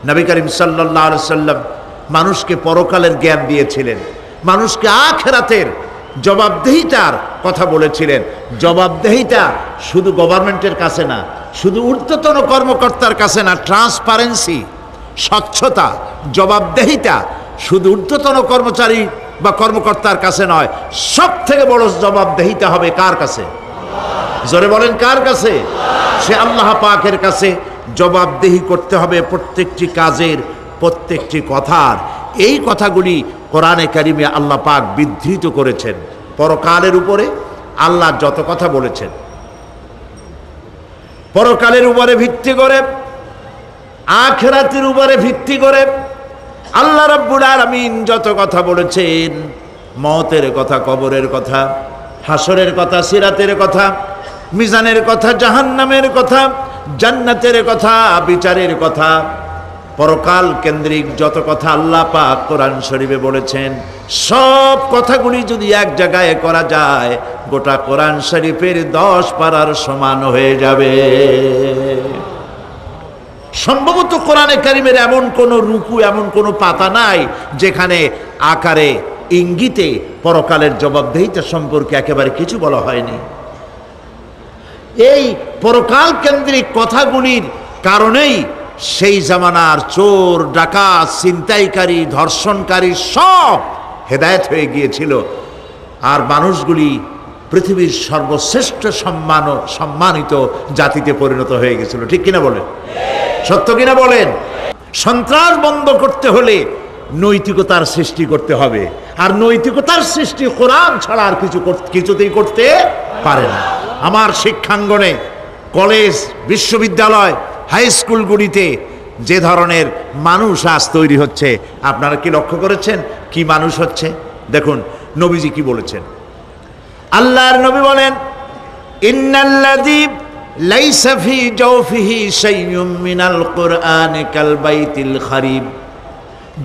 নবী করিম সাল্লাল্লাহু আলাইহি সাল্লাম মানুষকে পরকালের জ্ঞান দিয়েছিলেন, মানুষকে আখিরাতের জবাবদেহিতার কথা বলেছিলেন। জবাবদেহিতা শুধু গভর্নমেন্টের কাছে না, শুধু ঊর্ধ্বতন কর্মকর্তার কাছে না, ট্রান্সপারেন্সি, স্বচ্ছতা, জবাবদেহিতা শুধু ঊর্ধ্বতন কর্মচারী বা কর্মকর্তার কাছে নয়, সব থেকে বড় জবাবদেহিতা হবে কার কাছে? জোরে বলেন, কার কাছে? সে আল্লাহ পাকের কাছে জবাবদেহি করতে হবে প্রত্যেকটি কাজের, প্রত্যেকটি কথার। এই কথাগুলি কোরআনে কারিমে আল্লাহ পাক বিধৃত করেছেন। পরকালের উপরে আল্লাহ যত কথা বলেছেন, পরকালের উপরে ভিত্তি করে, আখিরাতের উপরে ভিত্তি করে আল্লাহ রাব্বুল আলামিন যত কথা বলেছেন, মওতের কথা, কবরের কথা, হাসরের কথা, সিরাতের কথা, মিজানের কথা, জাহান্নামের কথা, জান্নাতের কথা, বিচারের কথা, পরকাল কেন্দ্রিক যত কথা আল্লাহ পাক কোরআন শরীফে বলেছেন, সব কথাগুলি যদি এক জায়গায় করা যায়, গোটা কোরআন শরীফের 10 পারার সমান হয়ে যাবে। সম্ভবত কোরআনে কারিমের এমন কোনো রুকু, এমন কোনো পাতা নাই যেখানে আকারে ইঙ্গিতে পরকালের জবাবদেহিতা সম্পর্কে একেবারে কিছু বলা হয়নি। এই পরকাল কেন্দ্রিক কথাগুলির কারণেই সেই জামানার চোর, ডাকাত, ছিনতাইকারী, ধর্ষণকারী সব হেদায়েত হয়ে গিয়েছিল, আর মানুষগুলি পৃথিবীর সর্বশ্রেষ্ঠ সম্মানিত জাতিতে পরিণত হয়ে গেছিল। ঠিক কিনা বলেন? সত্য কিনা বলেন? সন্ত্রাস বন্ধ করতে হলে নৈতিকতার সৃষ্টি করতে হবে, আর নৈতিকতার সৃষ্টি কোরআন ছাড়া আর কিছুতেই করতে পারে না। আমার শিক্ষাঙ্গনে, কলেজ, বিশ্ববিদ্যালয়, হাই স্কুলগুলিতে যে ধরনের মানুষ আজ তৈরি হচ্ছে, আপনারা কি লক্ষ্য করেছেন কি মানুষ হচ্ছে? দেখুন নবীজি কি বলেছেন। আল্লাহর নবী বলেন, ইন্নাল্লাযী লাইসা ফি জাওফিহি শাইউম মিনাল কুরআনি কাল বাইতিল খারিব।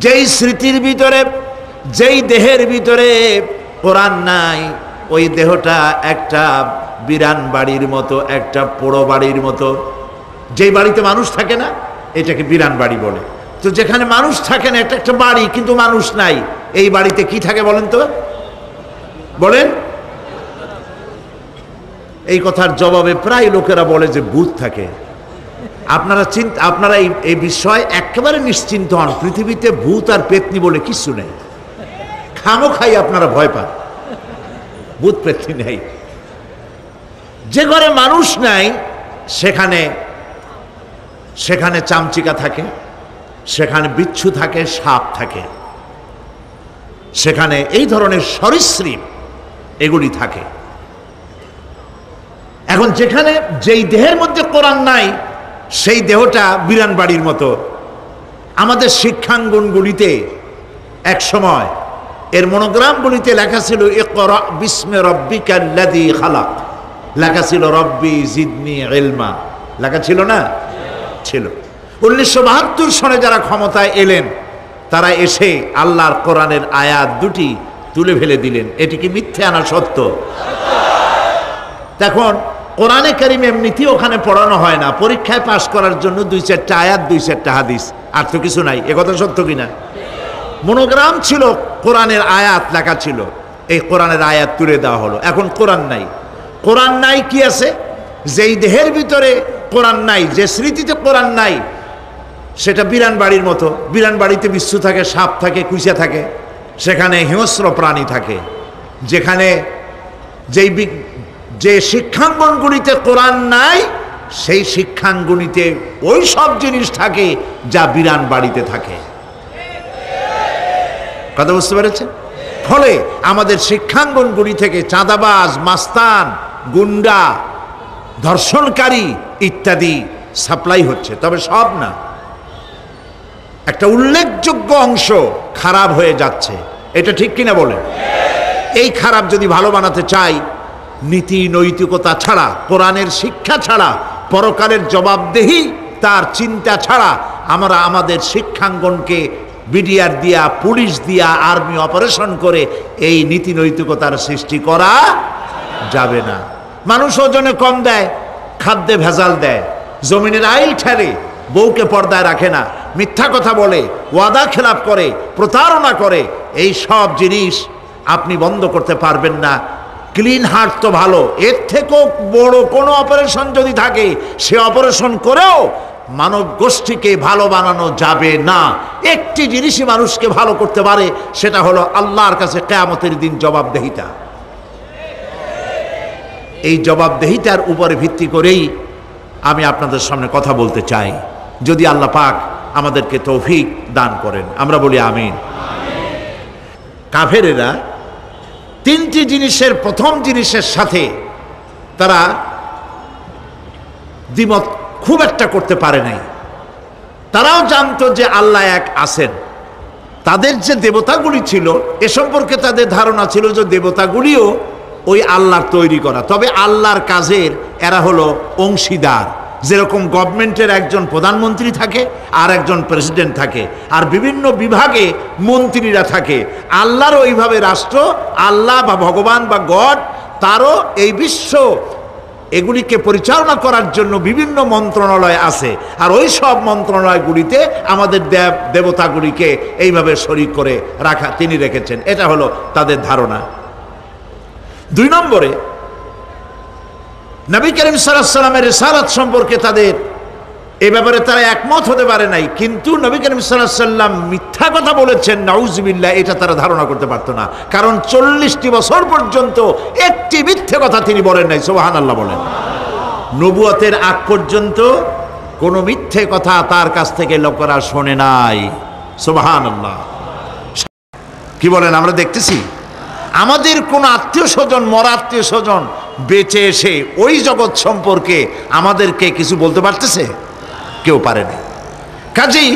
যেই স্মৃতির ভিতরে, যেই দেহের ভিতরে কোরআন নাই, ওই দেহটা একটা বিরান বাড়ির মতো, একটা পোড়ো বাড়ির মতো। যেই বাড়িতে মানুষ থাকে না, এটাকে বিরান বাড়ি বলে। তো যেখানে মানুষ থাকে না, এটা একটা বাড়ি কিন্তু মানুষ নাই, এই বাড়িতে কি থাকে বলেন তো? বলেন। এই কথার জবাবে প্রায় লোকেরা বলে যে ভূত থাকে। আপনারা এই বিষয়ে একেবারে নিশ্চিন্ত হন, পৃথিবীতে ভূত আর পেতনি বলে কিছু নেই। খামোখাই আপনারা ভয় পান, ভূত পেতনি নেই। যে ঘরে মানুষ নাই সেখানে চামচিকা থাকে, সেখানে বিচ্ছু থাকে, সাপ থাকে, সেখানে এই ধরনের সরীসৃপ এগুলি থাকে। এখন যেখানে যেই দেহের মধ্যে কোরআন নাই, সেই দেহটা বিরান বাড়ির মতো। আমাদের শিক্ষাঙ্গনগুলিতে এক সময় এর মনোগ্রামগুলিতে লেখা ছিল ইকরা বিস্মি রাব্বিকাল্লাযী খালাক, লেখা ছিল রব্বি জিদনি ইলমা, লেখা ছিল না? ছিল। 1972 সনে যারা ক্ষমতায় এলেন, তারা এসে আল্লাহর কোরআনের আয়াত দুটি তুলে ফেলে দিলেন। এটি কি মিথ্যে না সত্য? দেখুন কোরআনে কারিম এমনিতেই ওখানে পড়ানো হয় না, পরীক্ষায় পাশ করার জন্য 2-4টা আয়াত, 2-4টা হাদিস, আর তো কিছু নাই। একথা সত্য কিনা? মনোগ্রাম ছিল, কোরআনের আয়াত লেখা ছিল, এই কোরআনের আয়াত তুলে দেওয়া হলো। এখন কোরআন নাই। কোরআন নাই কি আছে? যেই দেহের ভিতরে কোরআন নাই, যে স্মৃতিতে কোরআন নাই, সেটা বিরান বাড়ির মতো। বিরান বাড়িতে বিচ্ছু থাকে, সাপ থাকে, কুইচা থাকে, সেখানে হিংস্র প্রাণী থাকে। যেখানে যে শিক্ষাঙ্গনগুলিতে কোরআন নাই, সেই শিক্ষাঙ্গনিতে ওই সব জিনিস থাকে যা বিরান বাড়িতে থাকে। কথা বুঝতে পেরেছেন? ফলে আমাদের শিক্ষাঙ্গনগুলি থেকে চাঁদাবাজ, মাস্তান, গুন্ডা, ধর্ষণকারী ইত্যাদি সাপ্লাই হচ্ছে, তবে সব না। একটা উল্লেখযোগ্য অংশ খারাপ হয়ে যাচ্ছে। এটা ঠিক কিনা বলেন? এই খারাপ যদি ভালো বানাতে চাই, নীতি নৈতিকতা ছাড়া, কোরআনের শিক্ষা ছাড়া, পরকালের জবাবদেহি তার চিন্তা ছাড়া আমরা আমাদের শিক্ষাঙ্গনকে বিডিআর দিয়া, পুলিশ দিয়া, আর্মি অপারেশন করে এই নীতি নৈতিকতার সৃষ্টি করা যাবে না। মানুষ ওজনে কম দেয়, খাদ্যে ভেজাল দেয়, জমিনের আইল ঠেলে, বউকে পর্দায় রাখে না, মিথ্যা কথা বলে, ওয়াদা খেলাপ করে, প্রতারণা করে, এই সব জিনিস আপনি বন্ধ করতে পারবেন না। ক্লিন হার্ট তো ভালো, এর থেকেও বড় কোনো অপারেশন যদি থাকে সে অপারেশন করেও মানব গোষ্ঠীকে ভালো বানানো যাবে না। একটি জিনিসই মানুষকে ভালো করতে পারে, সেটা হলো আল্লাহর কাছে কিয়ামতের দিন জবাবদেহিতা। এই জবাবদেহিতার উপরে ভিত্তি করেই আমি আপনাদের সামনে কথা বলতে চাই, যদি আল্লাহ পাক আমাদেরকে তৌফিক দান করেন। আমরা বলি আমিন। কাফেরেরা তিনটি জিনিসের প্রথম জিনিসের সাথে তারা দ্বিমত খুব একটা করতে পারে নাই। তারাও জানতো যে আল্লাহ এক আছেন। তাদের যে দেবতাগুলি ছিল এ সম্পর্কে তাদের ধারণা ছিল যে দেবতাগুলিও ওই আল্লাহর তৈরি করা, তবে আল্লাহর কাজের এরা হলো অংশীদার। যেরকম গভর্নমেন্টের একজন প্রধানমন্ত্রী থাকে আর একজন প্রেসিডেন্ট থাকে, আর বিভিন্ন বিভাগে মন্ত্রীরা থাকে, আল্লাহর ওইভাবে রাষ্ট্র, আল্লাহ বা ভগবান বা গড, তারও এই বিশ্ব এগুলিকে পরিচালনা করার জন্য বিভিন্ন মন্ত্রণালয় আছে, আর ওই সব মন্ত্রণালয়গুলিতে আমাদের দেবতাগুলিকে এইভাবে শরীক করে রাখা তিনি রেখেছেন। এটা হলো তাদের ধারণা। 2 নম্বরে, নবী করিম সাল্লাল্লাহু আলাইহি ওয়াসাল্লামের রিসালাত সম্পর্কে তাদের এই ব্যাপারে তারা একমত হতে পারে নাই, কিন্তু নবী করিম সাল্লাল্লাহু আলাইহি ওয়াসাল্লাম মিথ্যা কথা বলেছেন নাউজুবিল্লাহ, এটা তারা ধারণা করতে পারতো না। কারণ 40টি বছর পর্যন্ত একটি মিথ্যে কথা তিনি বলেন নাই। সুবহানাল্লাহ বলেন। নবুয়তের আগ পর্যন্ত কোনো মিথ্যে কথা তার কাছ থেকে লোকেরা শোনে নাই। সুবহানাল্লাহ। কি বলেন? আমরা দেখতেছি আমাদের কোন আত্মীয় স্বজন, মরা আত্মীয় স্বজন বেঁচে এসে ওই জগৎ সম্পর্কে আমাদেরকে কিছু বলতে পারতেছে? কেউ পারে না। কাজেই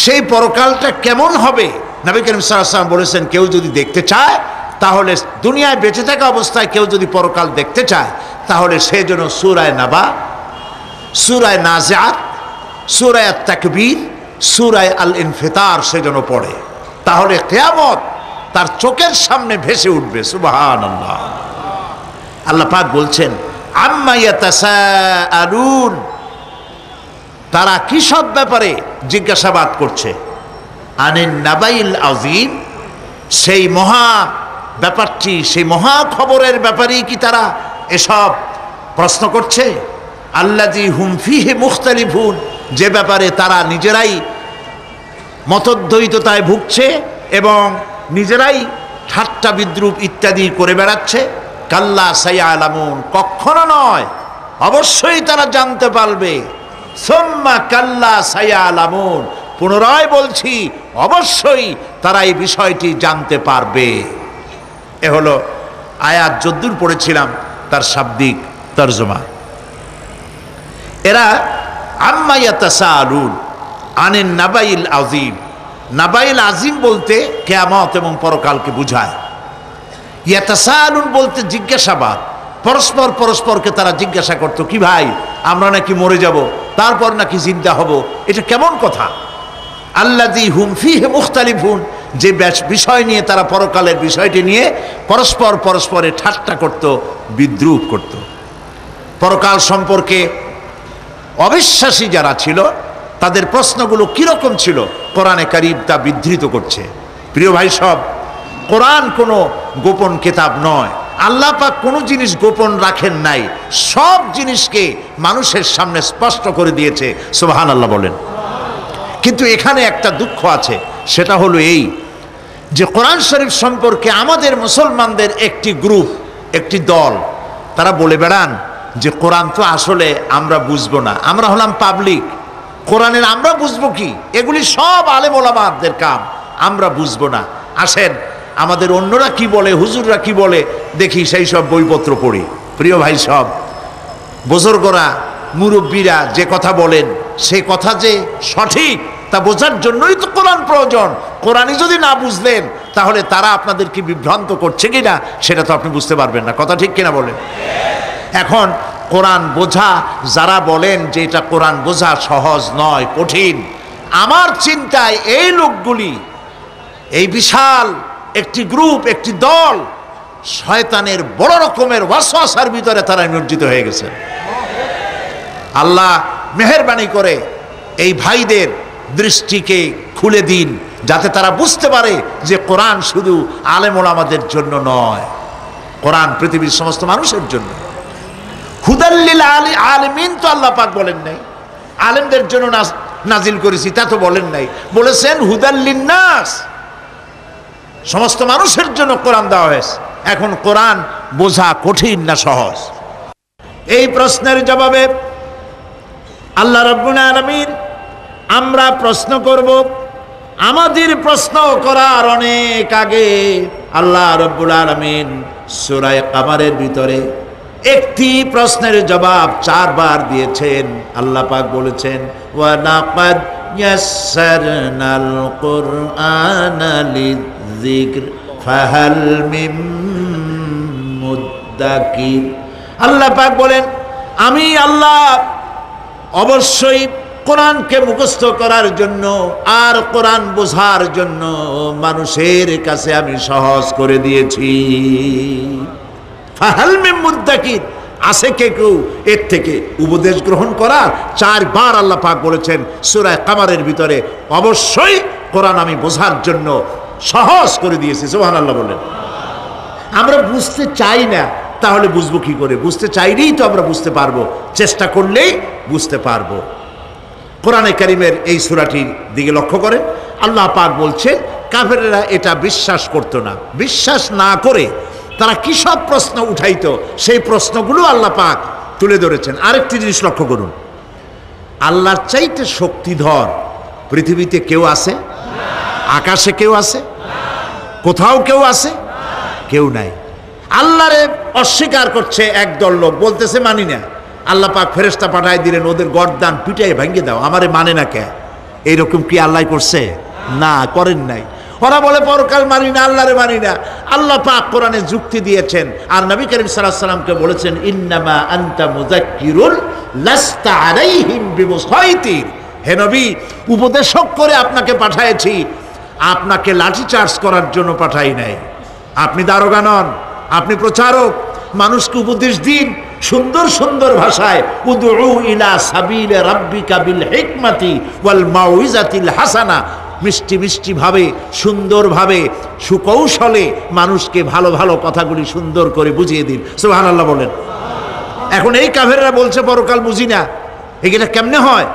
সেই পরকালটা কেমন হবে নবী করিম সাল্লাল্লাহু আলাইহি ওয়াসাল্লাম বলেছেন, কেউ যদি দেখতে চায় তাহলে দুনিয়ায় বেঁচে থাকা অবস্থায় কেউ যদি পরকাল দেখতে চায় তাহলে সে যেন সূরা নাবা, সূরা নাজিআত, সূরা তাকবীর, সূরা আল ইনফিতার সে যেন পড়ে, তাহলে কিয়ামত তার চোখের সামনে ভেসে উঠবে। সুবহানাল্লাহ। আল্লাহ পাক বলছেন, আম্মা ইয়াতাসাআলুন, তারা কি সব ব্যাপারে জিজ্ঞাসাবাদ করছে? আনিন নাবাইল আযীম, সেই মহা ব্যাপারটি, সেই মহা খবরের ব্যাপারেই কি তারা এসব প্রশ্ন করছে? আল্লাযী হুম ফীহি মুখতালিফুন, যে ব্যাপারে তারা নিজেরাই মতদ্বৈততায় ভুগছে এবং নিজেরাই ঠাট্টা বিদ্রুপ ইত্যাদি করে বেড়াচ্ছে। কাল্লা সায়ালামুন, কখনো নয়, অবশ্যই তারা জানতে পারবে। সুম্মা কাল্লা সায়ালামুন, পুনরায় বলছি অবশ্যই তারা এই বিষয়টি জানতে পারবে। এ হলো আয়াত যদ্দূর পড়েছিলাম তার শাব্দিক তরজমা। এরা আম্মা ইয়াতাসাআলুন আনিন নাবাইল আযীম, নাবাইল আজিম বলতে কিয়ামত এবং পরকালকে বুঝায়। ইয়াতাসাআলুন বলতে জিজ্ঞাসাবাদ। পরস্পর পরস্পরকে তারা জিজ্ঞাসা করত, কি ভাই আমরা নাকি মরে যাব, তারপর নাকি জিন্দা হব, এটা কেমন কথা? আল্লাযী হুম ফীহি মুখতালিফুন, যে বিষয় নিয়ে তারা পরকালের বিষয়টি নিয়ে পরস্পর পরস্পরে ঠাট্টা করত, বিদ্রুপ করত। পরকাল সম্পর্কে অবিশ্বাসী যারা ছিল তাদের প্রশ্নগুলো কিরকম ছিল কোরআনে কারীম তা বিধৃত করছে। প্রিয় ভাই সব, কোরআন কোনো গোপন কিতাব নয়। আল্লাহ পাক কোনো জিনিস গোপন রাখেন নাই, সব জিনিসকে মানুষের সামনে স্পষ্ট করে দিয়েছে। সুবহানাল্লাহ বলেন। কিন্তু এখানে একটা দুঃখ আছে, সেটা হলো এই যে কোরআন শরীফ সম্পর্কে আমাদের মুসলমানদের একটি গ্রুপ, একটি দল, তারা বলে বেড়ান যে কোরআন তো আসলে আমরা বুঝবো না, আমরা হলাম পাবলিক, কোরআনের আমরা বুঝবো কি, এগুলি সব আলেম ওলামাদের কাম, আমরা বুঝবো না। আসেন আমাদের অন্যরা কি বলে, হুজুররা কি বলে দেখি, সেই সব বইপত্র পড়ি। প্রিয় ভাই সব, বুজুর্গরা মুরব্বীরা যে কথা বলেন সেই কথা যে সঠিক তা বোঝার জন্যই তো কোরআন প্রয়োজন। কোরআনই যদি না বুঝলেন তাহলে তারা আপনাদেরকে বিভ্রান্ত করছে কিনা সেটা তো আপনি বুঝতে পারবেন না। কথা ঠিক কিনা বলেন? এখন কোরআন বোঝা যারা বলেন যে এটা কোরআন বোঝা সহজ নয়, কঠিন, আমার চিন্তায় এই লোকগুলি, এই বিশাল একটি গ্রুপ, একটি দল, শয়তানের বড় রকমের ওয়াসওয়াসার ভিতরে তারা নিমজ্জিত হয়ে গেছে। আল্লাহ মেহেরবানি করে এই ভাইদের দৃষ্টিকে খুলে দিন, যাতে তারা বুঝতে পারে যে কোরআন শুধু আলেম ওলামাদের জন্য নয়, কোরআন পৃথিবীর সমস্ত মানুষের জন্য। হুদাল্লিল আলিমিন তো আল্লাহ পাক বলেন নাই আলেমদের জন্য নাজিল করেছি, তা তো বলেন নাই, বলেছেন হুদাল্লিন নাস, সমস্ত মানুষের জন্য কোরআন দেওয়া হয়েছে। এখন কোরআন বোঝা কঠিন না সহজ? এই প্রশ্নের জবাবে আল্লাহ রাব্বুল আলামিন, আমরা প্রশ্ন করব, আমাদের প্রশ্ন করার অনেক আগে আল্লাহ রাব্বুল আলামিন সূরা কামারের ভিতরে একটি প্রশ্নের জবাব 4 বার দিয়েছেন। আল্লাহ পাক বলেছেন, ওয়া লাকাদ ইয়াসসারনাল কুরআনা লিযিকর ফাহাল মিন মুদ্দাকির। আল্লাহ পাক বলেন, আমি আল্লাহ অবশ্যই কোরআনকে মুখস্থ করার জন্য আর কোরআন বোঝার জন্য মানুষের কাছে আমি সহজ করে দিয়েছি। ফাহাল মিন মুদ্দাকির, আছে কে কেউ এর থেকে উপদেশ গ্রহণ করার? 4 বার আল্লাহ পাক বলেছেন সূরা কামারের ভিতরে, অবশ্যই কোরআন আমি বোঝার জন্য সহজ করে দিয়েছি। সুবহানাল্লাহ বলেন। আমরা বুঝতে চাই না, তাহলে বুঝবো কি করে? বুঝতে চাইলেই তো আমরা বুঝতে পারবো, চেষ্টা করলেই বুঝতে পারবো। কোরআনে কারীমের এই সূরাটির দিকে লক্ষ্য করেন, আল্লাহ পাক বলছেন কাফেরেরা এটা বিশ্বাস করতো না। বিশ্বাস না করে তারা কি সব প্রশ্ন উঠাইতো, সেই প্রশ্নগুলো আল্লাহ পাক তুলে ধরেছেন। আরেকটি জিনিস লক্ষ্য করুন, আল্লাহর চাইতে শক্তিধর পৃথিবীতে কেউ আছে? আকাশে কেউ আছে? কোথাও কেউ আছে? কেউ নাই। আল্লাহরে অস্বীকার করছে একদল লোক, বলতেছে মানি না। আল্লাহ পাক ফেরেশতা পাঠায় দিলেন, ওদের গর্দান পিটাই ভাঙ্গে দাও, আমারে মানে না কে? এইরকম কি আল্লাহ করছে? না, করেন নাই। ওরা বলে পরকাল মানি না, আল্লাহরে মানি না। আল্লাহ পাক কোরআনে যুক্তি দিয়েছেন, আর নবী করিম সাল্লাল্লাহু আলাইহি ওয়াসাল্লামকে বলেছেন, ইন্নামা আনতা মুযাক্কিরুন লাস্তা আলাইহিম বিমুসাইতির। হে নবী, উপদেশক করে আপনাকে পাঠিয়েছি, আপনাকে লাঠি চার্জ করার জন্য পাঠাই নাই। আপনি দারোগা নন, আপনি প্রচারক। মানুষকে উপদেশ দিন সুন্দর সুন্দর ভাষায়, উদউ ইলা সাবিলি রাব্বিকা বিল হিকমাতি ওয়াল মাউইজাতিল হাসানা, মিষ্টি মিষ্টি ভাবে, সুন্দরভাবে, সুকৌশলে মানুষকে ভালো ভালো কথাগুলি সুন্দর করে বুঝিয়ে দিন। সুবহানাল্লাহ বলেন। এখন এই কাফেররা বলছে পরকাল বুঝি না, এটা কেমনে হয়?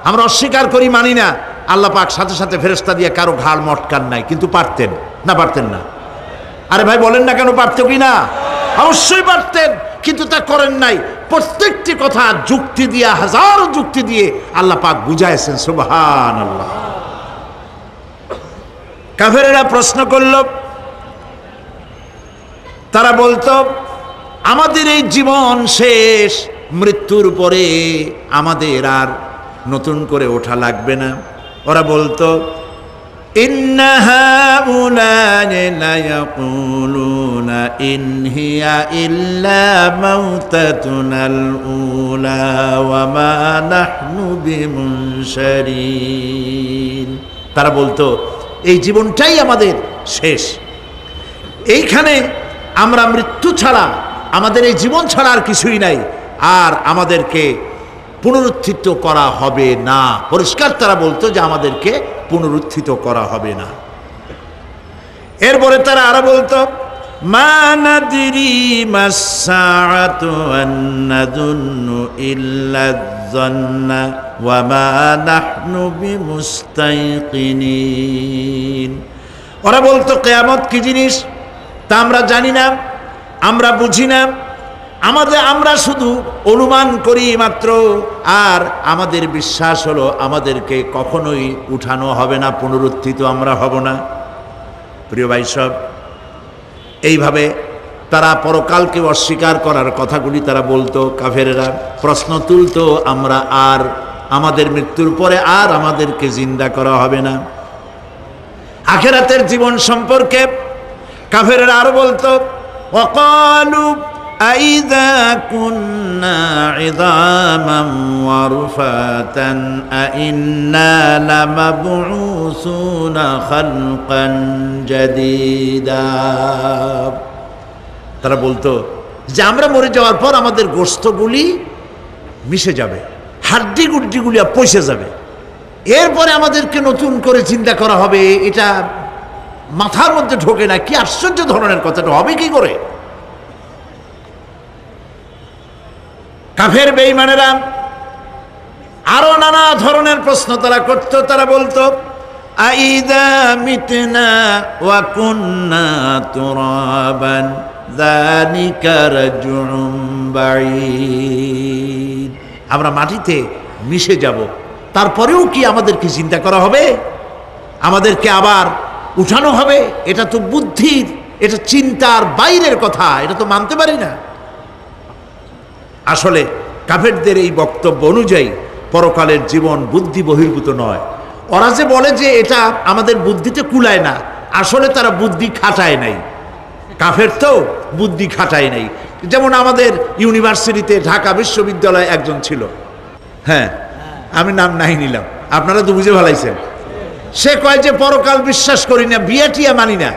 আমরা অস্বীকার করি, মানি না। আল্লাহ পাক সাথে সাথে ফেরেশতা দিয়ে কারো ঘাড় মটকান নাই, কিন্তু পারতেন না? পারতেন না? আরে ভাই বলেন না কেন, পারত কি না? অবশ্যই পারতেন, কিন্তু তা করেন নাই। প্রত্যেকটি কথা যুক্তি দিয়ে, হাজারো যুক্তি দিয়ে আল্লাহ পাক বুঝাইছেন। সুবহানাল্লাহ। কাফেরেরা প্রশ্ন করল, তারা বলতো আমাদের এই জীবন শেষ, মৃত্যুর পরে আমাদের আর নতুন করে ওঠা লাগবে না। ওরা বলতো, ইন্না হাউলানি লায়াকুলুনা ইন হিয়া ইল্লা মাউতাতুনাল উলা ওয়া মা নাহনু বিমুনশারিন। তারা বলতো এই জীবনটাই আমাদের শেষ, এইখানে আমরা মৃত্যু ছাড়া, আমাদের এই জীবন ছাড়া আর কিছুই নাই, আর আমাদেরকে পুনরুত্থিত করা হবে না। পরিষ্কার তারা বলতো যে আমাদেরকে পুনরুত্থিত করা হবে না। এরপরে তারা আরো বলতো, মা নাদরি মাসসাআতু ওয়া নাযুন্নু ইল্লা যান্না ওয়া মা নাহনু বিমুস্তাইকিনিন। ওরা বলতো কিয়ামত কি জিনিস তা আমরা জানি না, আমরা বুঝি না, আমরা শুধু অনুমান করি মাত্র, আর আমাদের বিশ্বাস হলো আমাদেরকে কখনোই উঠানো হবে না, পুনরুত্থিত আমরা হব না। প্রিয় ভাই সব, এইভাবে তারা পরকালকে অস্বীকার করার কথাগুলি তারা বলতো। কাফেরেরা প্রশ্ন তুলতো, আমরা আর আমাদের মৃত্যুর পরে আর আমাদেরকে জিন্দা করা হবে না। আখিরাতের জীবন সম্পর্কে কাফেরেরা আরো বলতো, ওয়াকালু আইযা কুন্না ইযামান ওয়া রুফাতান আইন্না লামাবউসুনা খালকান জাদীদা। তারা বলতো যে আমরা মরে যাওয়ার পর আমাদের গোশতগুলি মিশে যাবে, হাড্ডি গুড্ডিগুলি পচে যাবে, এরপরে আমাদেরকে নতুন করে চিন্তা করা হবে, এটা মাথার মধ্যে ঢোকে না। কি আশ্চর্য ধরনের কথাটা হবে কি করে? কাফের বেঈমানেরা আরো নানা ধরনের প্রশ্ন তারা করত। তারা বলতো, আইদা মিতনা ওয়া কুন্না তুরাবান যালিকা রাজউম বাঈদ, আমরা মাটিতে মিশে যাব, তারপরেও কি আমাদেরকে চিন্তা করা হবে, আমাদেরকে আবার উঠানো হবে? এটা তো বুদ্ধির, এটা চিন্তার বাইরের কথা, এটা তো মানতে পারি না। আসলে কাফেরদের এই বক্তব্য অনুযায়ী পরকালের জীবন বুদ্ধি বহির্ভূত নয়। ওরা যে বলে যে এটা আমাদের বুদ্ধিতে কুলায় না, আসলে তারা বুদ্ধি খাটায় নাই। কাফের তো বুদ্ধি খাটায় নাই। যেমন আমাদের ইউনিভার্সিটিতে ঢাকা বিশ্ববিদ্যালয়ে একজন ছিল, হ্যাঁ আমি নাম নাই নিলাম, আপনারা তো বুঝে ভালাইছেন। সে কয় যে পরকাল বিশ্বাস করি না, বিয়ে টিয়া মানি না,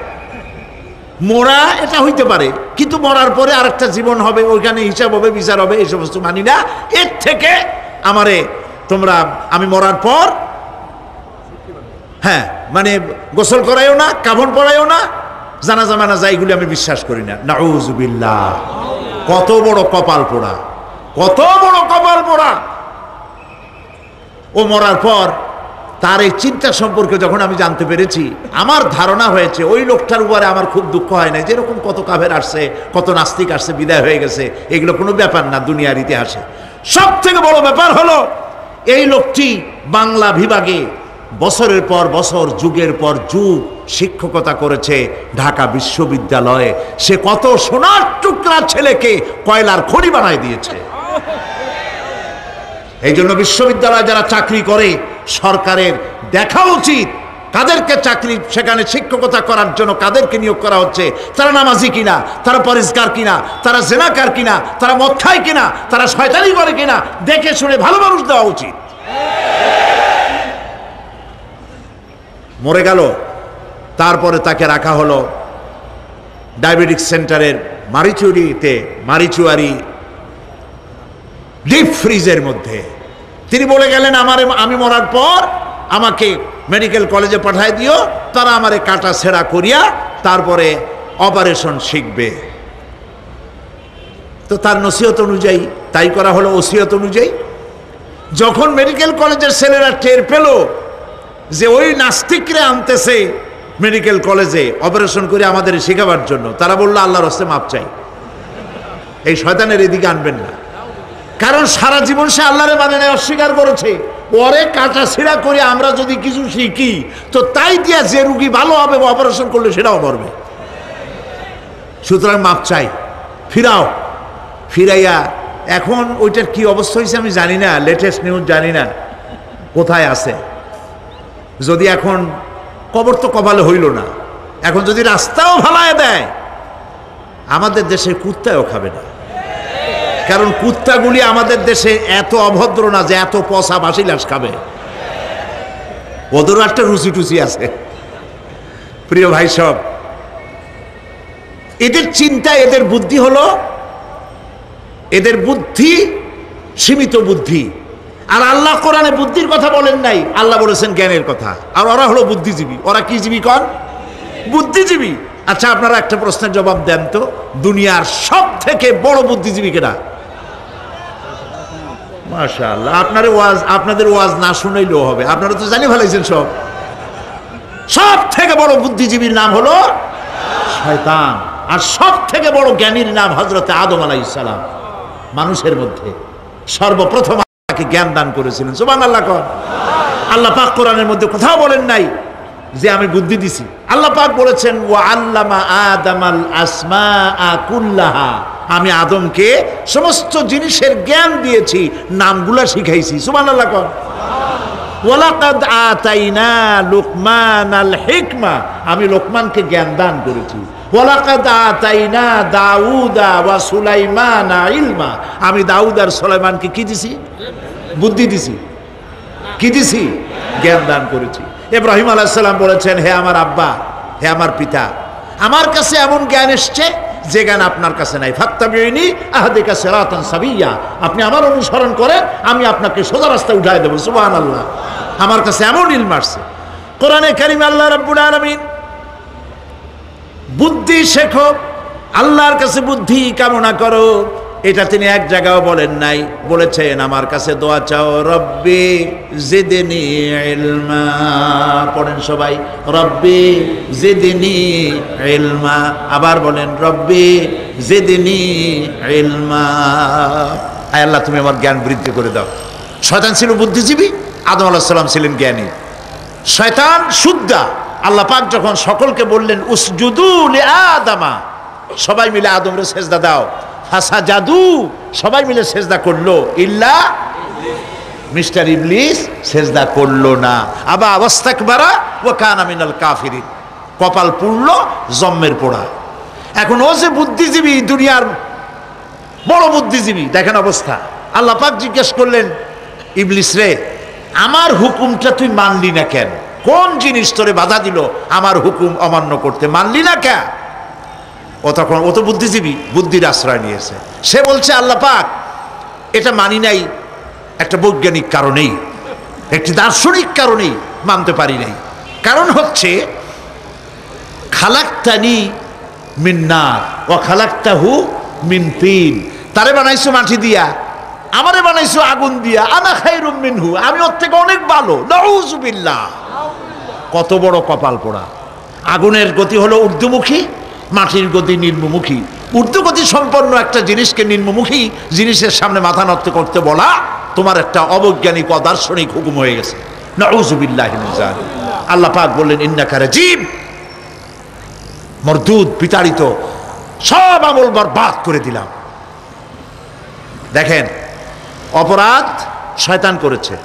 মরা এটা হইতে পারে কিন্তু মরার পরে আরেকটা জীবন হবে, ওইখানে হিসাব হবে, বিচার হবে, এই সমস্ত মানি না। এর থেকে আমারে তোমরা, আমি মরার পর হ্যাঁ মানে গোসল করাইও না, কাফন পরাইও না, জানাজা মানাজা এইগুলি আমি বিশ্বাস করি না। নাউযুবিল্লাহ। কত বড় কপাল পোড়া, কত বড় কপাল পোড়া! ও মরার পর তার এই চিন্তা সম্পর্কে যখন আমি জানতে পেরেছি, আমার ধারণা হয়েছে ওই লোকটার উপরে আমার খুব দুঃখ হয় না। যেরকম কত কাফের আসছে, কত নাস্তিক আসছে, বিদায় হয়ে গেছে, এগুলো কোনো ব্যাপার না দুনিয়ার ইতিহাসে। সব থেকে বড় ব্যাপার হলো এই লোকটি বাংলা বিভাগে বছরের পর বছর, যুগের পর যুগ শিক্ষকতা করেছে ঢাকা বিশ্ববিদ্যালয়ে। সে কত সোনার টুকরা ছেলেকে কয়লার খনি বানায় দিয়েছে। এই জন্য বিশ্ববিদ্যালয়ে যারা চাকরি করে সরকারের দেখা উচিত কাদেরকে চাকরি, সেখানে শিক্ষকতা করার জন্য কাদেরকে নিয়োগ করা হচ্ছে, তারা নামাজি কিনা, তারা পরিষ্কার কিনা, তারা জেনাকার কিনা, তারা মদ খায় কিনা, তারা শয়তানি করে কিনা, দেখে শুনে ভালো মানুষ দেওয়া উচিত। মরে গেল, তারপরে তাকে রাখা হলো ডায়াবেটিক সেন্টারের মারিচুয়ারি ডিপ ফ্রিজের মধ্যে। তিনি বলে গেলেন, আমি মরার পর আমাকে মেডিকেল কলেজে পাঠায় দিও, তারা আমারে কাটা ছেঁড়া করিয়া তারপরে অপারেশন শিখবে। তো তার নসিহত অনুযায়ী তাই করা হলো, ওসিয়ত অনুযায়ী। যখন মেডিকেল কলেজের ছেলেরা টের পেল যে ওই নাস্তিকরা আনতেছে মেডিকেল কলেজে অপারেশন করে আমাদের শেখাবার জন্য, তারা বললো আল্লাহর হস্তে মাপ চাই, এই শয়তানের এদিকে আনবেন না। কারণ সারা জীবন সে আল্লাহরে মানে নাই, অস্বীকার করেছে। পরে কাটা ছিঁড়া করে আমরা যদি কিছু শিখি তো তাই দিয়া যে রুগী ভালো হবে, অপারেশন করলে সেটাও মরবে। সুতরাং মাপ চাই, ফিরাও। ফিরাইয়া এখন ওইটার কি অবস্থা হয়েছে আমি জানি না, লেটেস্ট নিউজ জানি না কোথায় আছে। যদি এখন কবর তো কপালে হইল না, এখন যদি রাস্তাও ভালায় দেয়, আমাদের দেশের কুত্তাও খাবে না। কারণ কুত্তাগুলি আমাদের দেশে এত অভদ্র না যে এত পচা বাসি লাশ খাবে, ওদেরও একটা রুচি টুচি আছে। প্রিয় ভাই সব, এদের চিন্তা, এদের বুদ্ধি হলো, এদের বুদ্ধি সীমিত বুদ্ধি। আর আল্লাহ কোরআনে বুদ্ধির কথা বলেন নাই, আল্লাহ বলেছেন জ্ঞানের কথা। আর ওরা হলো বুদ্ধিজীবী। ওরা কি জীবী কন? বুদ্ধিজীবী। আচ্ছা আপনারা একটা প্রশ্নের জবাব দেন তো, দুনিয়ার সব থেকে বড় বুদ্ধিজীবী কেডা? মাশাআল্লাহ, আপনাদের ওয়াজ না শুনাইলেও হবে, আপনারা তো জানি ফেলাইছেন সব। সব থেকে বড় বুদ্ধিজীবীর নাম হলো শয়তান। আর সব থেকে বড় জ্ঞানীর নাম হযরত আদম আলাইহিস সালাম। মানুষের মধ্যে সর্বপ্রথম তাকে জ্ঞান দান করেছিলেন। সুবহানাল্লাহ। আল্লাহ পাক কোরআনের মধ্যে কোথাও বলেন নাই যে আমি বুদ্ধি দিছি। আল্লাহ পাক বলেছেন ওয়া আল্লামা আদামাল আসমাআ কুল্লাহা, আমি আদমকে সমস্ত জিনিসের জ্ঞান দিয়েছি, নামগুলা শিখাইছি। সুবহানাল্লাহ। ওয়ালাকাদ আতাইনা লুকমানাল হিকমা, আমি লোকমানকে জ্ঞান দান করেছি। ওয়ালাকাদ আতাইনা দাউদা ওয়া সুলাইমানা ইলমা, আমি দাউদ আর সুলাইমানকে কি দিছি? বুদ্ধি দিছি। কি দিছি? জ্ঞান দান করেছি। ইব্রাহিম আলাইহিস সালাম বলেছেন, হে আমার আব্বা, হে আমার পিতা, আমার কাছে এমন জ্ঞান এসছে যে জ্ঞান আপনার কাছে নাই। ফাত্তাবিউনি আহদিকা সিরাতান সাবিয়্যা, আপনি আমার অনুসরণ করেন, আমি আপনাকে সোজা রাস্তায় উঠায় দেব। সুবহানাল্লাহ। আমার কাছে এমন ইলম আসছে। কোরআনে কারিমে আল্লাহ রাব্বুল আলামিন বুদ্ধি শেখো, আল্লাহর কাছে বুদ্ধি কামনা করো, এটা তিনি এক জায়গাও বলেন নাই। বলেছেন আমার কাছে দোয়া চাও, রব্বি জিদনি ইলমা। পড়েন সবাই, রব্বি জিদনি ইলমা। আবার বলেন, রব্বি জিদনি ইলমা। আয় আল্লাহ, তুমি আমার জ্ঞান বৃদ্ধি করে দাও। শয়তান ছিল বুদ্ধিজীবী, আদম আলাইহিস সালাম ছিলেন জ্ঞানী। শয়তান শুদ্ধা। আল্লাহ পাক যখন সকলকে বললেন উসজুদু লিআদামা, সবাই মিলে আদমরে সেজদা দাও, ফাসাজাদু, সবাই মিলে সেজদা করলো, ইল্লা মিস্টার ইবলিস সেজদা করলো না। আবা ওয়াস্তাকবারা ওয়া কানা মিনাল কাফিরিন, কপাল পুড়লো, জম্মের পোড়া। এখন ও যে বুদ্ধিজীবী, দুনিয়ার বড় বুদ্ধিজীবী, দেখেন অবস্থা। আল্লাহ পাক জিজ্ঞেস করলেন, ইবলিস রে, আমার হুকুমটা তুই মানলি না কেন? কোন জিনিস তোরে বাধা দিল আমার হুকুম অমান্য করতে? মানলি না কেন? ও তখন, ও তো বুদ্ধিজীবী, বুদ্ধির আশ্রয় নিয়েছে। সে বলছে, আল্লাহ পাক, এটা মানি নাই একটা বৈজ্ঞানিক কারণেই, একটি দার্শনিক কারণেই মানতে পারি নাই। কারণ হচ্ছে খালাকতানি মিন নার ওয়া খালাকতাহু মিন তিন। তারে বানাইছো মাটি দিয়া, আমারে বানাইছো আগুন দিয়া, আনা খায়রুম মিনহু, আমি ওর থেকে অনেক ভালো। নাউযুবিল্লাহ। কত বড় কপাল পোড়া। আগুনের গতি হলো ঊর্ধ্বমুখী, মাটির গতি নিম্নমুখী। ঊর্ধ্বগতি সম্পন্ন একটা জিনিসকে নিম্নমুখী জিনিসের সামনে মাথা নত করতে বলা তোমার একটা অবৈজ্ঞানিক অদার্শনিক হুকুম হয়ে গেছে। নাউযুবিল্লাহি মিন যালিক। আল্লাহ পাক বললেন, ইন্নাকা রাজিম, মরদুদ, বিতাড়িত, সব আমল বরবাদ করে দিলাম। দেখেন, অপরাধ শয়তান করেছে,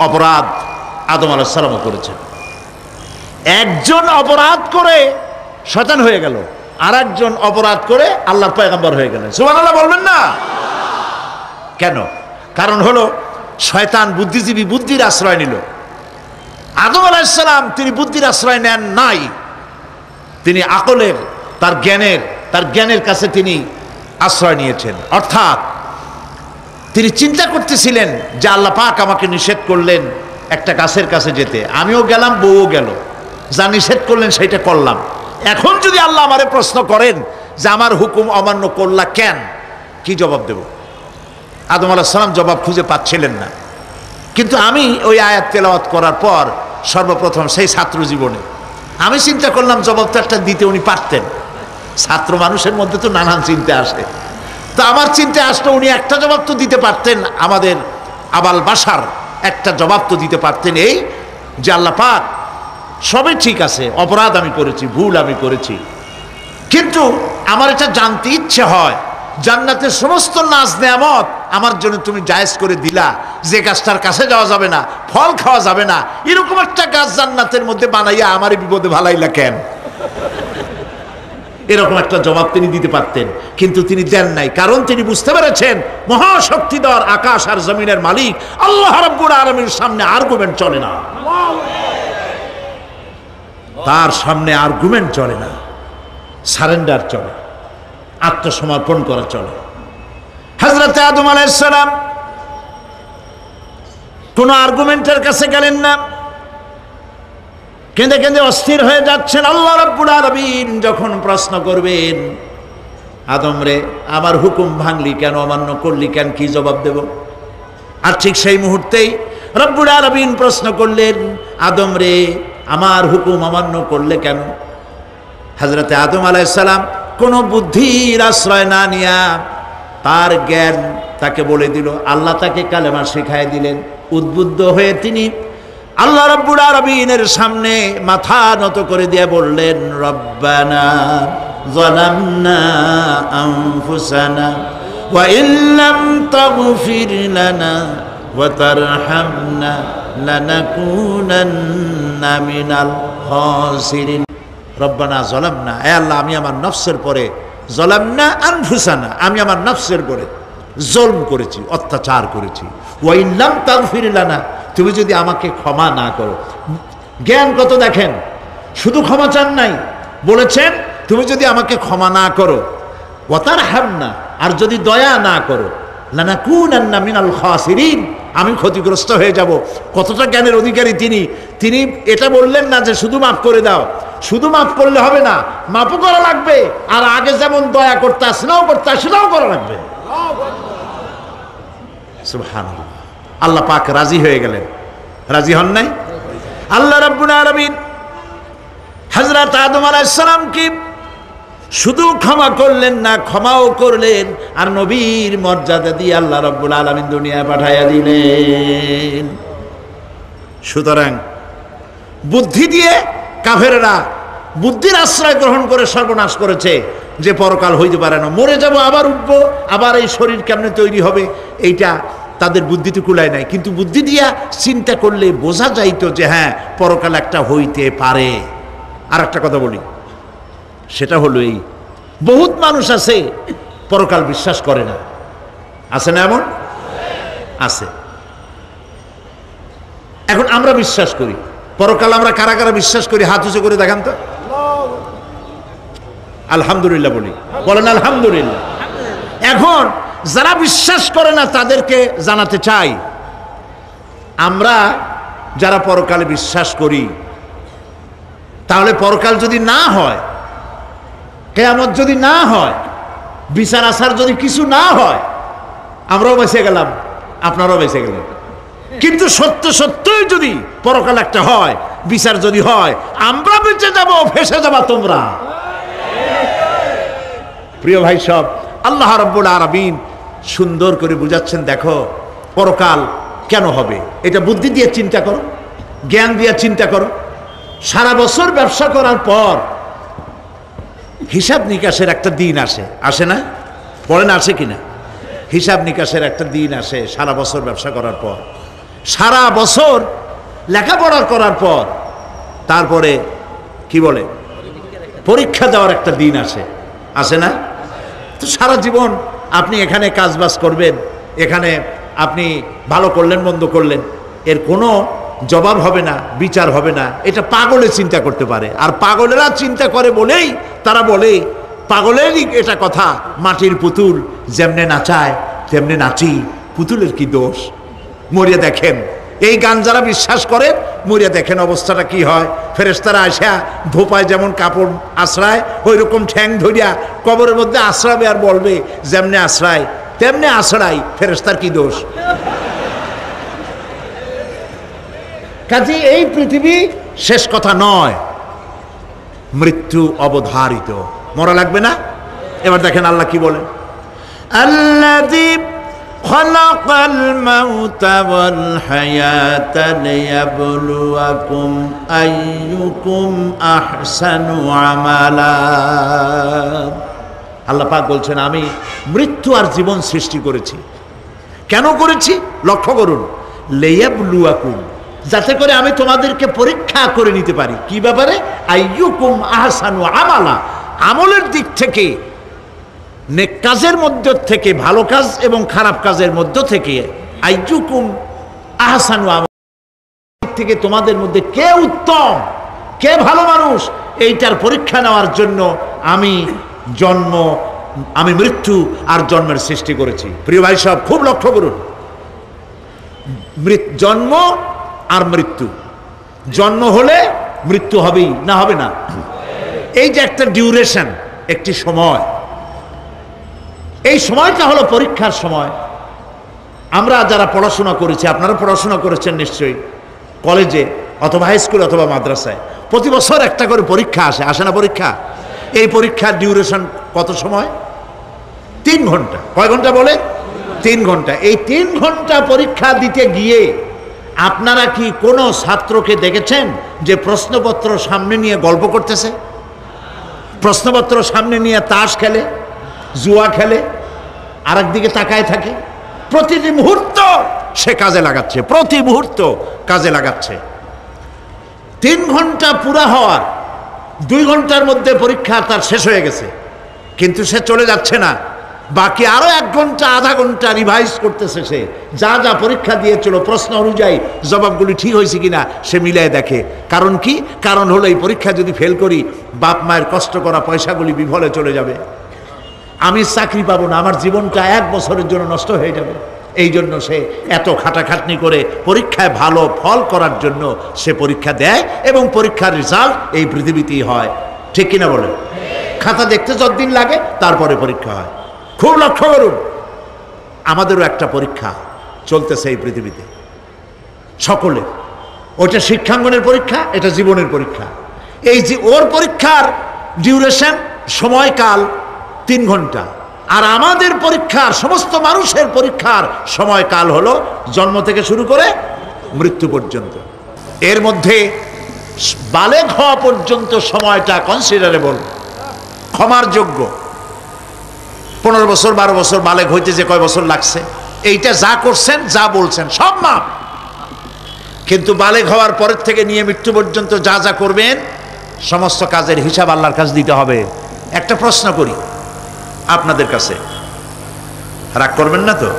অপরাধ আদম আলাইহিস সালামও করেছে। একজন অপরাধ করে শয়তান হয়ে গেল, আর একজন অপরাধ করে আল্লাহর পয়গম্বর হয়ে গেলেন। সুবহানাল্লাহ বলবেন না? কেন? কারণ হলো শয়তান বুদ্ধিজীবী, বুদ্ধির আশ্রয় নিল। আদম আলাইহিস সালাম তিনি বুদ্ধির আশ্রয় নেন নাই, তিনি আকলের, তার জ্ঞানের কাছে তিনি আশ্রয় নিয়েছেন। অর্থাৎ তিনি চিন্তা করতেছিলেন যে আল্লাহ পাক আমাকে নিষেধ করলেন একটা গাছের কাছে যেতে, আমিও গেলাম, বউও গেল, যা নিষেধ করলেন সেটা করলাম। এখন যদি আল্লাহ আমারে প্রশ্ন করেন যে আমার হুকুম অমান্য করলা কেন, কি জবাব দেব? আদম আলাইহিস সালাম জবাব খুঁজে পাচ্ছিলেন না। কিন্তু আমি ওই আয়াত তেলাওয়াত করার পর সর্বপ্রথম সেই ছাত্র জীবনে আমি চিন্তা করলাম জবাবটা একটা দিতে উনি পারতেন। ছাত্র মানুষের মধ্যে তো নানান চিন্তা আসে, তো আমার চিন্তা আসলে উনি একটা জবাব তো দিতে পারতেন, আমাদের আবাল বাসার একটা জবাব তো দিতে পারতেন, এই যে আল্লাহ পাক সবই ঠিক আছে, অপরাধ আমি করেছি, ভুল আমি করেছি, কিন্তু আমার এটা জানতে ইচ্ছে হয় জান্নাতের সমস্ত নাজ নেয়ামত আমার জন্য তুমি জায়েজ করে দিলা, যে গাছটার কাছে যাওয়া যাবে না, ফল খাওয়া যাবে না, এরকম একটা গাছ জান্নাতের মধ্যে বানাইয়া আমারই বিপদে ভালাইলা কেন? এরকম একটা জবাব তিনি দিতে পারতেন, কিন্তু তিনি দেন নাই। কারণ তিনি বুঝতে পেরেছেন মহাশক্তিধর আকাশ আর জমিনের মালিক আল্লাহ রাব্বুল আলামিনের সামনে আর্গুমেন্ট চলে না, তার সামনে আর্গুমেন্ট চলে না, সারেন্ডার চলে, আত্মসমর্পণ করা চলে। হযরত আদম আলাইহিস সালাম কোন আর্গুমেন্টের কাছে গেলেন না, কেঁদে কেঁদে অস্থির হয়ে যাচ্ছেন। আল্লাহ রাব্বুল আলামিন যখন প্রশ্ন করবেন, আদম রে আমার হুকুম ভাঙলি কেন, অমান্য করলি কেন, কি জবাব দেব? আর ঠিক সেই মুহূর্তেই রাব্বুল আলামিন প্রশ্ন করলেন, আদম রে আমার হুকুম অমান্য করলে কেন? হযরত আদম আলাইহিস সালাম কোনো বুদ্ধির আশ্রয় না নিয়া তার জ্ঞান তাকে বলে দিল, আল্লাহ তাকে কালেমা শিখাই দিলেন। উদ্বুদ্ধ হয়ে তিনি আল্লাহ রাব্বুল আলামিনের সামনে মাথা নত করে দিয়ে বললেন, রব্বানা যালামনা আনফুসানা ওয়া ইল্লাম তাগফির লানা ওয়া তারহামনা লানাকুনান্না মিনাল খাসিরিন। রব্বানা যালামনা, হে আল্লাহ আমি আমার নফসের পরে, যালামনা আনফুসানা, আমি আমার নফসের পরে জুলম করেছি, অত্যাচার করেছি। ওয়া ইল্লাম তাগফির লানা, তুমি যদি আমাকে ক্ষমা না করো। জ্ঞান কত দেখেন, শুধু ক্ষমা চান নাই, বলেছেন তুমি যদি আমাকে ক্ষমা না করো, ওয়া তারহামনা, আর যদি দয়া না করো, লানাকুনান্না মিনাল খাসিরিন, আমি ক্ষতিগ্রস্ত হয়ে যাব। কতটা জ্ঞানের অধিকারী তিনি! তিনি এটা বললেন না যে শুধু মাফ করে দাও, শুধু মাফ করলে হবে না, মাফও করা লাগবে, আর আগে যেমন দয়া করতে স্নেহ করতে সেটাও করা লাগবে। সুবহানাল্লাহ। আল্লাহ পাক রাজি হয়ে গেলেন। রাজি হন নাই? আল্লাহ রাব্বুল আলামিন হযরত আদম আলাইহিস সালামকে শুধু ক্ষমা করলেন না, ক্ষমাও করলেন, আর নবীর মর্যাদা দিয়ে আল্লাহ রাব্বুল আলামিন দুনিয়ায় পাঠাইয়া দিলেন। সুতরাং বুদ্ধি দিয়ে কাফেররা বুদ্ধির আশ্রয় গ্রহণ করে সর্বনাশ করেছে যে পরকাল হইতে পারে না, মরে যাব আবার উঠবো, আবার এই শরীর কেমনে তৈরি হবে, এইটা তাদের বুদ্ধিতে কুলায় নাই। কিন্তু বুদ্ধি দিয়া চিন্তা করলে বোঝা যাইতো যে হ্যাঁ পরকাল একটা হইতে পারে। আর একটা কথা বলি, সেটা হলো এই, বহুত মানুষ আছে পরকাল বিশ্বাস করে না। আছে না এমন? আছে। এখন আমরা বিশ্বাস করি পরকাল, আমরা কারা কারা বিশ্বাস করি হাত উঁচু করে দেখান তো। আলহামদুলিল্লাহ বলি, বলেন আলহামদুলিল্লাহ। এখন যারা বিশ্বাস করে না তাদেরকে জানাতে চাই, আমরা যারা পরকালে বিশ্বাস করি, তাহলে পরকাল যদি না হয়, কিয়ামত যদি না হয়, বিচার আচার যদি কিছু না হয়, আমরাও বেঁচে গেলাম, আপনারাও বেঁচে গেলেন। কিন্তু সত্য সত্যই যদি পরকাল একটা হয়, বিচার যদি হয়, আমরা বেঁচে যাব, ফেসে যাবা তোমরা। প্রিয় ভাই সব, আল্লাহ রাব্বুল আলামিন সুন্দর করে বুঝাচ্ছেন, দেখো পরকাল কেন হবে, এটা বুদ্ধি দিয়ে চিন্তা করো, জ্ঞান দিয়ে চিন্তা করো। সারা বছর ব্যবসা করার পর হিসাব নিকাশের একটা দিন আসে, আসে না? বলেন আসে কিনা? হিসাব নিকাশের একটা দিন আসে সারা বছর ব্যবসা করার পর, সারা বছর লেখাপড়া করার পর, তারপরে কি বলে পরীক্ষা দেওয়ার একটা দিন আসে, আসে না? তো সারা জীবন আপনি এখানে কাজবাজ করবেন, এখানে আপনি ভালো করলেন মন্দ করলেন, এর কোনো জবাব হবে না, বিচার হবে না। এটা পাগলে চিন্তা করতে পারে, আর পাগলেরা চিন্তা করে বলেই তারা বলে, পাগলেরই এটা কথা, মাটির পুতুল যেমনে নাচায় তেমনে নাচি, পুতুলের কি দোষ। মরিয়া দেখেন, এই গান যারা বিশ্বাস করে, মরিয়া দেখেন অবস্থাটা কি হয়। ফেরেশতারা আসা ধোপায় যেমন কাপড় আশ্রায়, ওই রকম ঠ্যাং ধরিয়া কবরের মধ্যে আশ্রাবে, আর বলবে যেমনে আশ্রায় তেমনে আশ্রাই, ফেরেশতার কি দোষ। কাজে এই পৃথিবী শেষ কথা নয়, মৃত্যু অবধারিত, মরা লাগবে না। এবার দেখেন আল্লাহ কি বলেন, আল্লাযী খালাকাল মাউতা ওয়াল হায়াতা লিয়াবলুয়াকুম আইয়ুকুম আহসানু আমালা। আল্লাহ পাক বলছেন, আমি মৃত্যু আর জীবন সৃষ্টি করেছি। কেন করেছি লক্ষ্য করুন, লিয়াবলুয়াকুম, যাতে করে আমি তোমাদেরকে পরীক্ষা করে নিতে পারি। কি ব্যাপারে? আইয়ুকুম আহসানু আমালা, আমলের দিক থেকে, নেক কাজের মধ্য থেকে, ভালো কাজ এবং খারাপ কাজের মধ্য থেকে, আইয়ুকুম আহসানু আমালা, থেকে তোমাদের মধ্যে কে উত্তম, কে ভালো মানুষ, এইটার পরীক্ষা নেওয়ার জন্য আমি মৃত্যু আর জন্মের সৃষ্টি করেছি। প্রিয় ভাই সব খুব লক্ষ্য করুন, জন্ম আর মৃত্যু, জন্ম হলে মৃত্যু হবেই, না হবে না? এই যে একটা ডিউরেশন, একটি সময়, এই সময়টা হলো পরীক্ষার সময়। আমরা যারা পড়াশোনা করেছি, আপনারা পড়াশোনা করেছেন নিশ্চয়ই, কলেজে অথবা হাই স্কুল অথবা মাদ্রাসায় প্রতি বছর একটা করে পরীক্ষা আসে, আসে না পরীক্ষা? এই পরীক্ষার ডিউরেশন কত সময়? 3 ঘন্টা। কয় ঘন্টা বলে? 3 ঘন্টা। এই 3 ঘন্টা পরীক্ষা দিতে গিয়ে আপনারা কি কোনো ছাত্রকে দেখেছেন যে প্রশ্নপত্র সামনে নিয়ে গল্প করতেছে, প্রশ্নপত্র সামনে নিয়ে তাস খেলে, জুয়া খেলে, আর একদিকে তাকায় থাকে? প্রতিটি মুহূর্ত সে কাজে লাগাচ্ছে, প্রতি মুহূর্ত কাজে লাগাচ্ছে। 3 ঘন্টা পুরা হওয়ার 2 ঘন্টার মধ্যে পরীক্ষা তার শেষ হয়ে গেছে, কিন্তু সে চলে যাচ্ছে না, বাকি আরো 1 ঘন্টা আধা ঘন্টা রিভাইজ করতেছে। সে যা যা পরীক্ষা দিয়েছিল প্রশ্ন অনুযায়ী জবাবগুলি ঠিক হয়েছে কিনা সে মিলাই দেখে। কারণ কি? কারণ হলো এই পরীক্ষা যদি ফেল করি, বাপ মায়ের কষ্ট করা পয়সাগুলি বিফলে চলে যাবে, আমি চাকরি পাবো না, আমার জীবনটা 1 বছরের জন্য নষ্ট হয়ে যাবে। এই জন্য সে এত খাটাখাটনি করে পরীক্ষায় ভালো ফল করার জন্য সে পরীক্ষা দেয় এবং পরীক্ষার রেজাল্ট এই পৃথিবীতেই হয়। ঠিক কিনা বলেন? খাতা দেখতে যতদিন লাগে তারপরে পরীক্ষা হয়। খুব লক্ষ্য করুন, আমাদেরও একটা পরীক্ষা চলতেছে এই পৃথিবীতে সকলে। ওটা শিক্ষাঙ্গনের পরীক্ষা, এটা জীবনের পরীক্ষা। এই যে ওর পরীক্ষার ডিউরেশন সময়কাল 3 ঘন্টা, আর আমাদের পরীক্ষার সমস্ত মানুষের পরীক্ষার সময়কাল হলো জন্ম থেকে শুরু করে মৃত্যু পর্যন্ত। এর মধ্যে বালেগ হওয়া পর্যন্ত সময়টা কনসিডারেবল, ক্ষমার যোগ্য। 15 বছর 12 বছর বালেগ হইতে যে কয় বছর লাগছে, এইটা যা করছেন যা বলছেন সব মাপ। কিন্তু বালেগ হওয়ার পরের থেকে নিয়ে মৃত্যু পর্যন্ত যা যা করবেন সমস্ত কাজের হিসাব আল্লাহর কাছে দিতে হবে। একটা প্রশ্ন করি আপনাদের কাছে, রাগ করবেন না তো?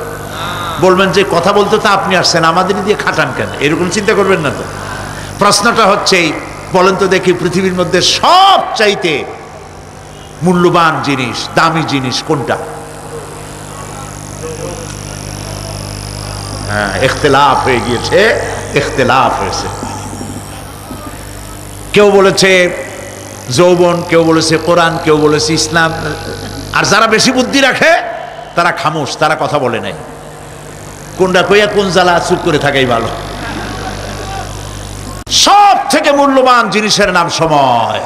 বলবেন যে কথা বলতে তো আপনি আসছেন, আমাদের দিয়ে খাটান কেন, এরকম চিন্তা করবেন না তো? প্রশ্নটা হচ্ছে, বলেন তো দেখি, পৃথিবীর মধ্যে সব চাইতে মূল্যবান জিনিস, দামি জিনিস কোনটা? হ্যাঁ, ইখতিলাফ হয়ে গিয়েছে, ইখতিলাফ হয়েছে। কেউ বলেছে যৌবন, কেউ বলেছে কোরআন, কেউ বলেছে ইসলাম। আর যারা বেশি বুদ্ধি রাখে তারা খামোশ, তারা কথা বলে নাই। কোনটা কইয়া কোন জ্বালা চুপ করে থাকাই ভালো। সব থেকে মূল্যবান জিনিসের নাম সময়।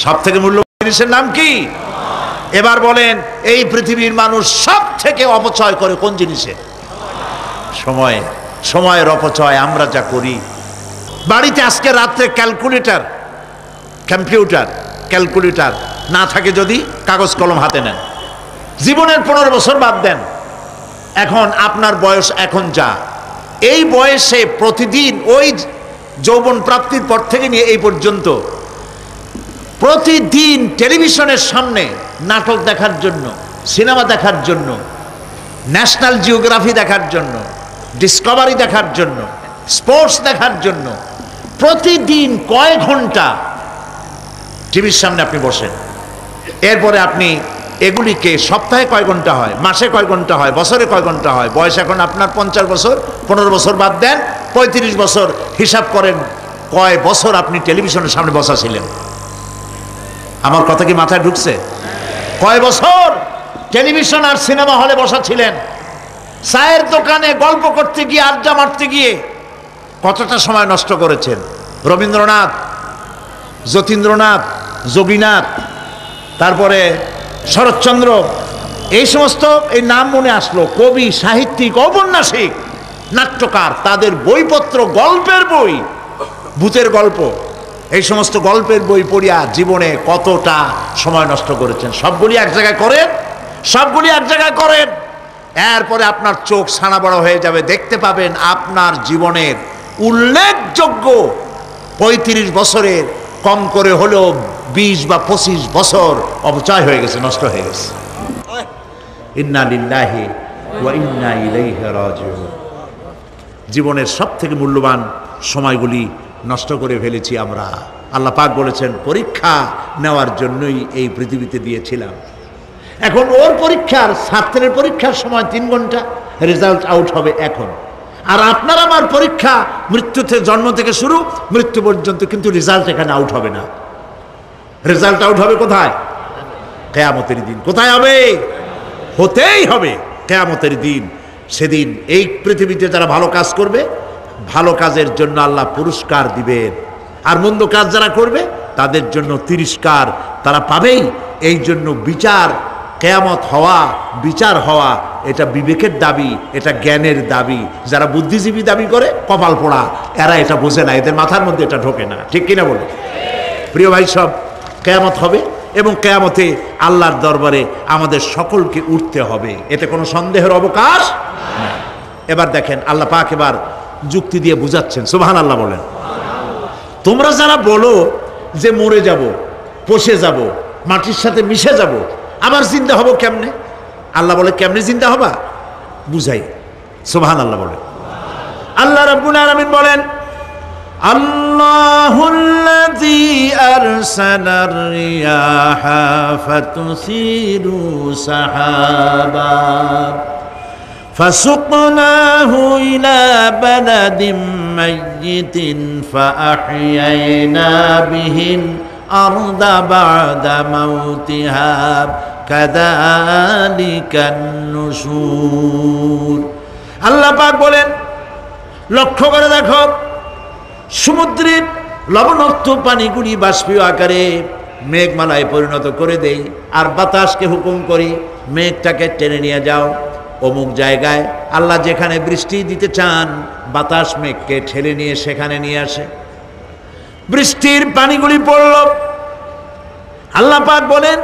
সব থেকে মূল্যবান জিনিসের নাম কি? এবার বলেন, এই পৃথিবীর মানুষ সব থেকে অপচয় করে কোন জিনিসে? সময়ে। সময়ের অপচয় আমরা যা করি। বাড়িতে আজকে রাত্রে ক্যালকুলেটর, কম্পিউটার, ক্যালকুলেটর না থাকে যদি কাগজ কলম হাতে নেন। জীবনের 15 বছর বাদ দেন, এখন আপনার বয়স এখন যা, এই বয়সে প্রতিদিন ওই যৌবন প্রাপ্তির পর থেকে নিয়ে এই পর্যন্ত প্রতিদিন টেলিভিশনের সামনে নাটক দেখার জন্য, সিনেমা দেখার জন্য, ন্যাশনাল জিওগ্রাফি দেখার জন্য, ডিসকভারি দেখার জন্য, স্পোর্টস দেখার জন্য প্রতিদিন কয় ঘন্টা টিভির সামনে আপনি বসেন। এরপরে আপনি এগুলিকে সপ্তাহে কয় ঘন্টা হয়, মাসে কয় ঘন্টা হয়, বছরে কয় ঘন্টা হয়। বয়স এখন আপনার 50 বছর, 15 বছর বাদ দেন, 35 বছর। হিসাব করেন কয় বছর আপনি টেলিভিশনের সামনে বসা ছিলেন। আমার কথা কি মাথায় ঢুকছে? কয় বছর টেলিভিশন আর সিনেমা হলে বসা ছিলেন? চায়ের দোকানে গল্প করতে গিয়ে, আড্ডা মারতে গিয়ে কতটা সময় নষ্ট করেছেন? রবীন্দ্রনাথ, যতীন্দ্রনাথ, যোগীনাথ, তারপরে শরৎচন্দ্র, এই সমস্ত এই নাম মনে আসলো। কবি, সাহিত্যিক, ঔপন্যাসিক, নাট্যকার, তাদের বইপত্র, গল্পের বই, ভূতের গল্প, এই সমস্ত গল্পের বই পড়িয়া জীবনে কতটা সময় নষ্ট করেছেন। সবগুলি এক জায়গায় করেন, সবগুলি এক জায়গায় করেন। এরপরে আপনার চোখ ছানা বড় হয়ে যাবে, দেখতে পাবেন আপনার জীবনের উল্লেখযোগ্য 35 বছরের কম করে হলেও 20 বা 25 বছর অপচয় হয়ে গেছে, নষ্ট হয়ে গেছে। ইন্না লিল্লাহি ওয়া ইন্না ইলাইহি রাজিউন। জীবনের সব থেকে মূল্যবান সময়গুলি নষ্ট করে ফেলেছি আমরা। আল্লাহ পাক বলেছেন, পরীক্ষা নেওয়ার জন্যই এই পৃথিবীতে দিয়েছিলাম। এখন ওর পরীক্ষার, ছাত্রের পরীক্ষার সময় 3 ঘন্টা, রেজাল্ট আউট হবে এখন। আর আপনার আমার পরীক্ষা মৃত্যুতে, জন্ম থেকে শুরু মৃত্যু পর্যন্ত, কিন্তু রেজাল্ট এখানে আউট হবে না। রেজাল্ট আউট হবে কোথায়? কিয়ামতের দিন। কোথায় হবে? হতেই হবে কিয়ামতের দিন। সেদিন এই পৃথিবীতে যারা ভালো কাজ করবে, ভালো কাজের জন্য আল্লাহ পুরস্কার দিবেন, আর মন্দ কাজ যারা করবে তাদের জন্য তিরস্কার তারা পাবেই। এই জন্য বিচার, কিয়ামত হওয়া, বিচার হওয়া, এটা বিবেকের দাবি, এটা জ্ঞানের দাবি। যারা বুদ্ধিজীবী দাবি করে, কপাল পোড়া, এরা এটা বোঝে না, এদের মাথার মধ্যে এটা ঢোকে না। ঠিক কিনা বলে? প্রিয় ভাই সব, কিয়ামত হবে এবং কিয়ামতে আল্লাহর দরবারে আমাদের সকলকে উঠতে হবে, এতে কোনো সন্দেহের অবকাশ নেই। এবার দেখেন, আল্লাহ পাক এবার যুক্তি দিয়ে বুঝাচ্ছেন। সুবহানাল্লাহ বলেন। তোমরা যারা বলো যে মরে যাব, পচে যাব, মাটির সাথে মিশে যাব, আবার জিন্দা হব কেমনে? আল্লাহ বলে, কেমনে জিন্দা হবা বুঝাই। সুবহানাল্লাহ বলেন। আল্লাহ রাব্বুল আলামিন বলেন, আল্লাহুল্লাযী আরসালার রিয়াহা ফাতুসিরু সাহাবা ফাসুকনাহু ইলা বালাদিম মাইয়িতিন ফাআহইয়ানা বিহিল আরদা বা'দা মাউতিহা কাযালিকান নুশুর। আল্লাহ পাক বলেন, লক্ষ্য করে দেখো, সমুদ্রের লবণাক্ত পানিগুলি বাষ্পীয় আকারে মেঘমালায় পরিণত করে দেই, আর বাতাসকে হুকুম করি মেঘটাকে টেনে নিয়ে যাও অমুক জায়গায়। আল্লাহ যেখানে বৃষ্টি দিতে চান বাতাস মেঘকে ঠেলে নিয়ে সেখানে নিয়ে আসে। বৃষ্টির পানিগুলি পড়ল, আল্লাহ পাক বলেন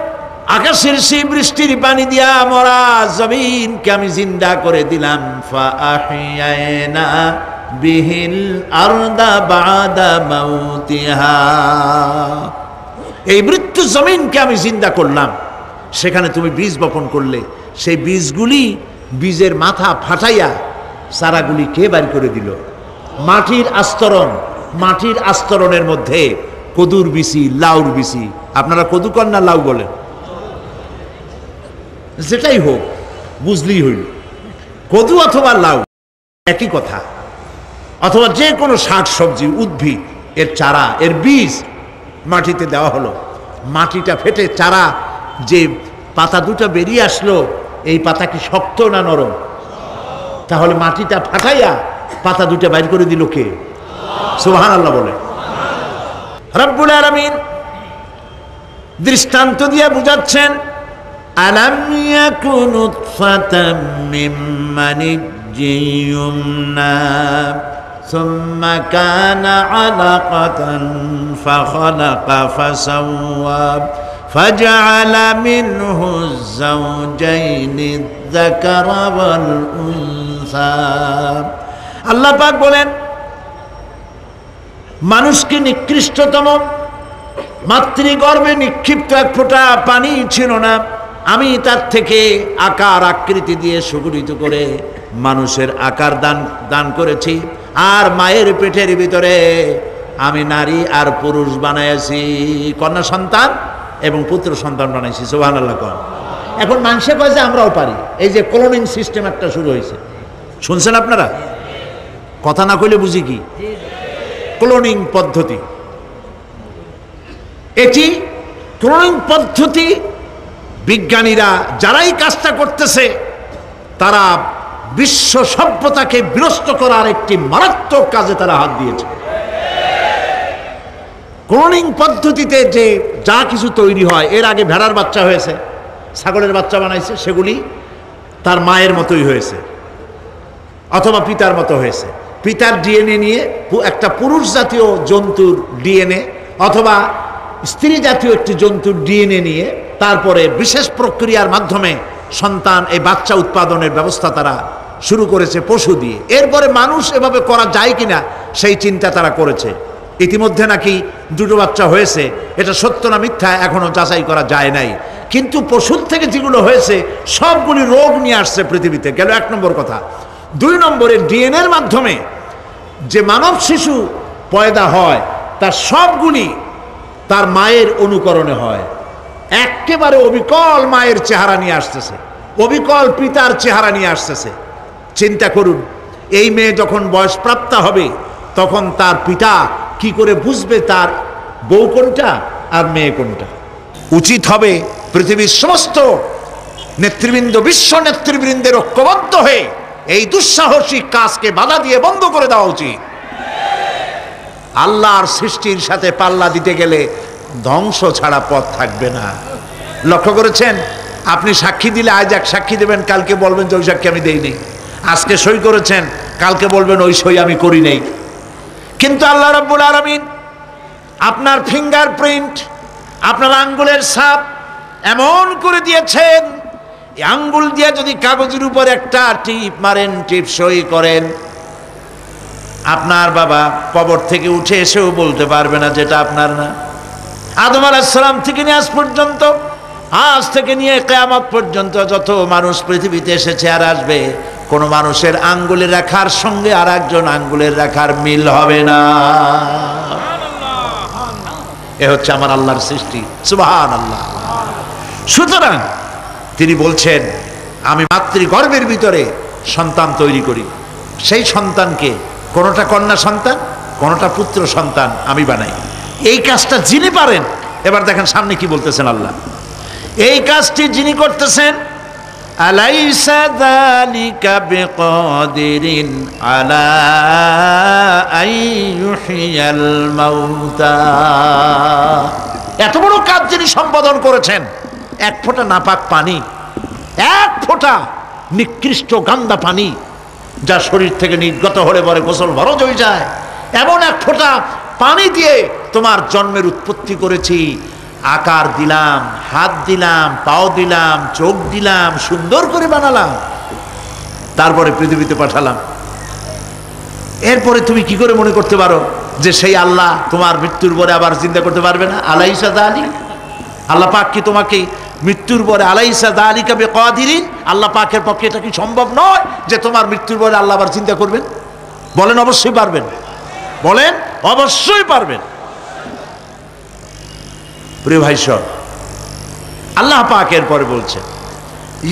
আকাশের সেই বৃষ্টির পানি দিয়া মরা জমিনকে আমি জিন্দা করে দিলাম। ফাআহইয়ানা বিহিল আরদা বা'দা মাউতিহা, এই মৃত্যু জমিনকে আমি জিন্দা করলাম। সেখানে তুমি বীজ বপন করলে, সেই বীজগুলি বীজের মাথা ফাটাইয়া চারাগুলি কে বাড়ি করে দিল? মাটির আস্তরণ, মাটির আস্তরণের মধ্যে কদুর বিচি, লাউর বিচি। আপনারা কদু কন না লাউ বলেন? যেটাই হোক বুঝলেই হইল, কদু অথবা লাউ একই কথা। অথবা যে কোনো শাক সবজি, উদ্ভিদ, এর চারা, এর বীজ মাটিতে দেওয়া হলো, মাটিটা ফেটে চারা যে পাতা দুটো বেরিয়ে আসলো, এই পাতা কি শক্ত না নরম? তাহলে মাটিটা ফাটাইয়া পাতা দুটো বাইর করে দিল কে? সুবহানাল্লাহ বলে। রব্বুল আলামিন দৃষ্টান্ত দিয়ে বুঝাচ্ছেন, আলাম ইয়াকুন নুতফাতাম মিন মানিয়্যিন ইউমনা সুম্মা কানা আলাকাতান ফাখালাকা ফাসাওয়া ফাজআলা মিনহু যাওজাইনি যাকারা ওয়াল উনসা। আল্লাহ পাক বলেন, মানুষকে নিকৃষ্টতম মাতৃগর্ভে নিক্ষিপ্ত এক ফোঁটা পানি ছিল না, আমি তার থেকে আকার আকৃতি দিয়ে সুগঠিত করে মানুষের আকার দান করেছি, আর মায়ের পেটের ভিতরে আমি নারী আর পুরুষ বানাইছি, কন্যা সন্তান এবং পুত্র সন্তান বানাইছি। সুবহানাল্লাহ কোন। এখন মানুষে কয় যে আমরাও পারি। এই যে ক্লোনিং সিস্টেম একটা শুরু হয়েছে, শুনছেন আপনারা? কথা না কইলে বুঝি কি? ক্লোনিং পদ্ধতি। এটি ক্লোনিং পদ্ধতি বিজ্ঞানীরা যারাই কাজটা করতেছে তারা বিশ্ব সভ্যতাকে বিনষ্ট করার একটি মারাত্মক কাজে তারা হাত দিয়েছে। ক্লোনিং পদ্ধতিতে যে যা কিছু তৈরি হয়, এর আগে ভেড়ার বাচ্চা হয়েছে, ছাগলের বাচ্চা বানাইছে, সেগুলি তার মায়ের মতোই হয়েছে অথবা পিতার মতো হয়েছে। পিতার ডিএনএ নিয়ে একটা পুরুষ জাতীয় জন্তুর ডিএনএ অথবা স্ত্রী জাতীয় একটি জন্তুর ডিএনএ নিয়ে তারপরে বিশেষ প্রক্রিয়ার মাধ্যমে সন্তান, এই বাচ্চা উৎপাদনের ব্যবস্থা তারা শুরু করেছে পশু দিয়ে। এরপরে মানুষ এভাবে করা যায় কিনা সেই চিন্তা তারা করেছে। ইতিমধ্যে নাকি দুটো বাচ্চা হয়েছে, এটা সত্য না মিথ্যা এখনো যাচাই করা যায় নাই। কিন্তু পশুর থেকে যেগুলো হয়েছে সবগুলি রোগ নিয়ে আসছে পৃথিবীতে, গেল এক নম্বর কথা। দুই নম্বরে ডিএনএর মাধ্যমে যে মানব শিশু পয়দা হয় তার সবগুলি তার মায়ের অনুকরণে হয়, একেবারে অবিকল মায়ের চেহারা নিয়ে আসতেছে, অবিকল পিতার চেহারা নিয়ে আসতেছে। চিন্তা করুন, এই মেয়ে যখন বয়সপ্রাপ্তা হবে তখন তার পিতা কি করে বুঝবে তার বউ কোনটা আর মেয়ে কোনটা? উচিত হবে পৃথিবীর সমস্ত নেতৃবৃন্দ, বিশ্ব নেতৃবৃন্দের ঐক্যবদ্ধ হয়ে এই দুঃসাহসিক কাজকে বাধা দিয়ে বন্ধ করে দেওয়া উচিত। আল্লাহর সৃষ্টির সাথে পাল্লা দিতে গেলে ধ্বংস ছাড়া পথ থাকবে না। লক্ষ্য করেছেন? আপনি সাক্ষী দিলে আজ এক সাক্ষী দেবেন, কালকে বলবেন যে ওই সাক্ষী আমি দেইনি। আজকে সই করেছেন, কালকে বলবেন ওই সই আমি করি নাই। কিন্তু আল্লাহ রাব্বুল আলামিন আপনার ফিঙ্গারপ্রিন্ট, আপনার আঙ্গুলের ছাপ এমন করে দিয়েছেন, এই আঙ্গুল দিয়ে যদি কাগজের উপর একটা টিপ মারেন, টিপ সই করেন, আপনার বাবা কবর থেকে উঠে এসেও বলতে পারবে না যেটা আপনার না। আদম আলাইহিস সালাম থেকে নিয়ে আজ পর্যন্ত, আজ থেকে নিয়ে কিয়ামত পর্যন্ত যত মানুষ পৃথিবীতে এসেছে আর আসবে, কোনো মানুষের আঙ্গুলের রেখার সঙ্গে আর একজন আঙ্গুলের রেখার মিল হবে না। এ হচ্ছে আমার আল্লাহর সৃষ্টি। সুবহানাল্লাহ। সুতরাং তিনি বলছেন, আমি মাতৃগর্ভের ভিতরে সন্তান তৈরি করি, সেই সন্তানকে কোনোটা কন্যা সন্তান, কোনোটা পুত্র সন্তান আমি বানাই। এই কাজটা যিনি পারেন, এবার দেখেন সামনে কি বলতেছেন আল্লাহ, এই কাজটি যিনি করতেছেন, আলাইসা যালিকা বিকাদিরিন আলা আইয়ুহিয়াল মাউতা, এত বড় কাজ যিনি সম্পাদন করেছেন, এক ফোঁটা নাপাক পানি, এক ফোঁটা নিকৃষ্ট গান্দা পানি যা শরীর থেকে নির্গত হলে পরে গোসল ফরজ হয়ে যায়, এমন এক ফোঁটা পানি দিয়ে তোমার জন্মের উৎপত্তি করেছি, আকার দিলাম, হাত দিলাম, পাও দিলাম, চোখ দিলাম, সুন্দর করে বানালাম, তারপরে পৃথিবীতে পাঠালাম। এরপরে তুমি কি করে মনে করতে পারো যে সেই আল্লাহ তোমার মৃত্যুর পরে আবার জিন্দা করতে পারবে না? আলাইসা যালিক, আল্লাহ পাক কি তোমাকে মৃত্যুর পরে, আলাইসা যালিকা বিকাদিরিন, আল্লাহ পাকের পক্ষে এটা কি সম্ভব নয় যে তোমার মৃত্যুর পরে আল্লাহ আবার চিন্তা করবেন? বলেন অবশ্যই পারবেন, বলেন অবশ্যই পারবেন। প্রিয় ভাই সব, আল্লাহ পাক এর পরে বলছেন,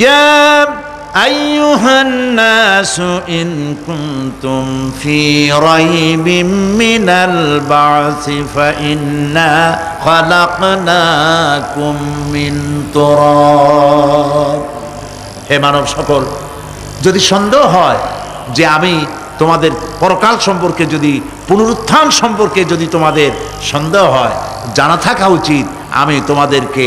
ইয়া আইয়ুহান নাসু ইন কুনতুম ফি রাইবিম মিনাল বা'সি ফাইন্না খালাকনাকুম মিন তুরাব, হে মানব সকল, যদি সন্দেহ হয় যে আমি তোমাদের পরকাল সম্পর্কে, যদি পুনরুত্থান সম্পর্কে যদি তোমাদের সন্দেহ হয়, জানা থাকা উচিত আমি তোমাদেরকে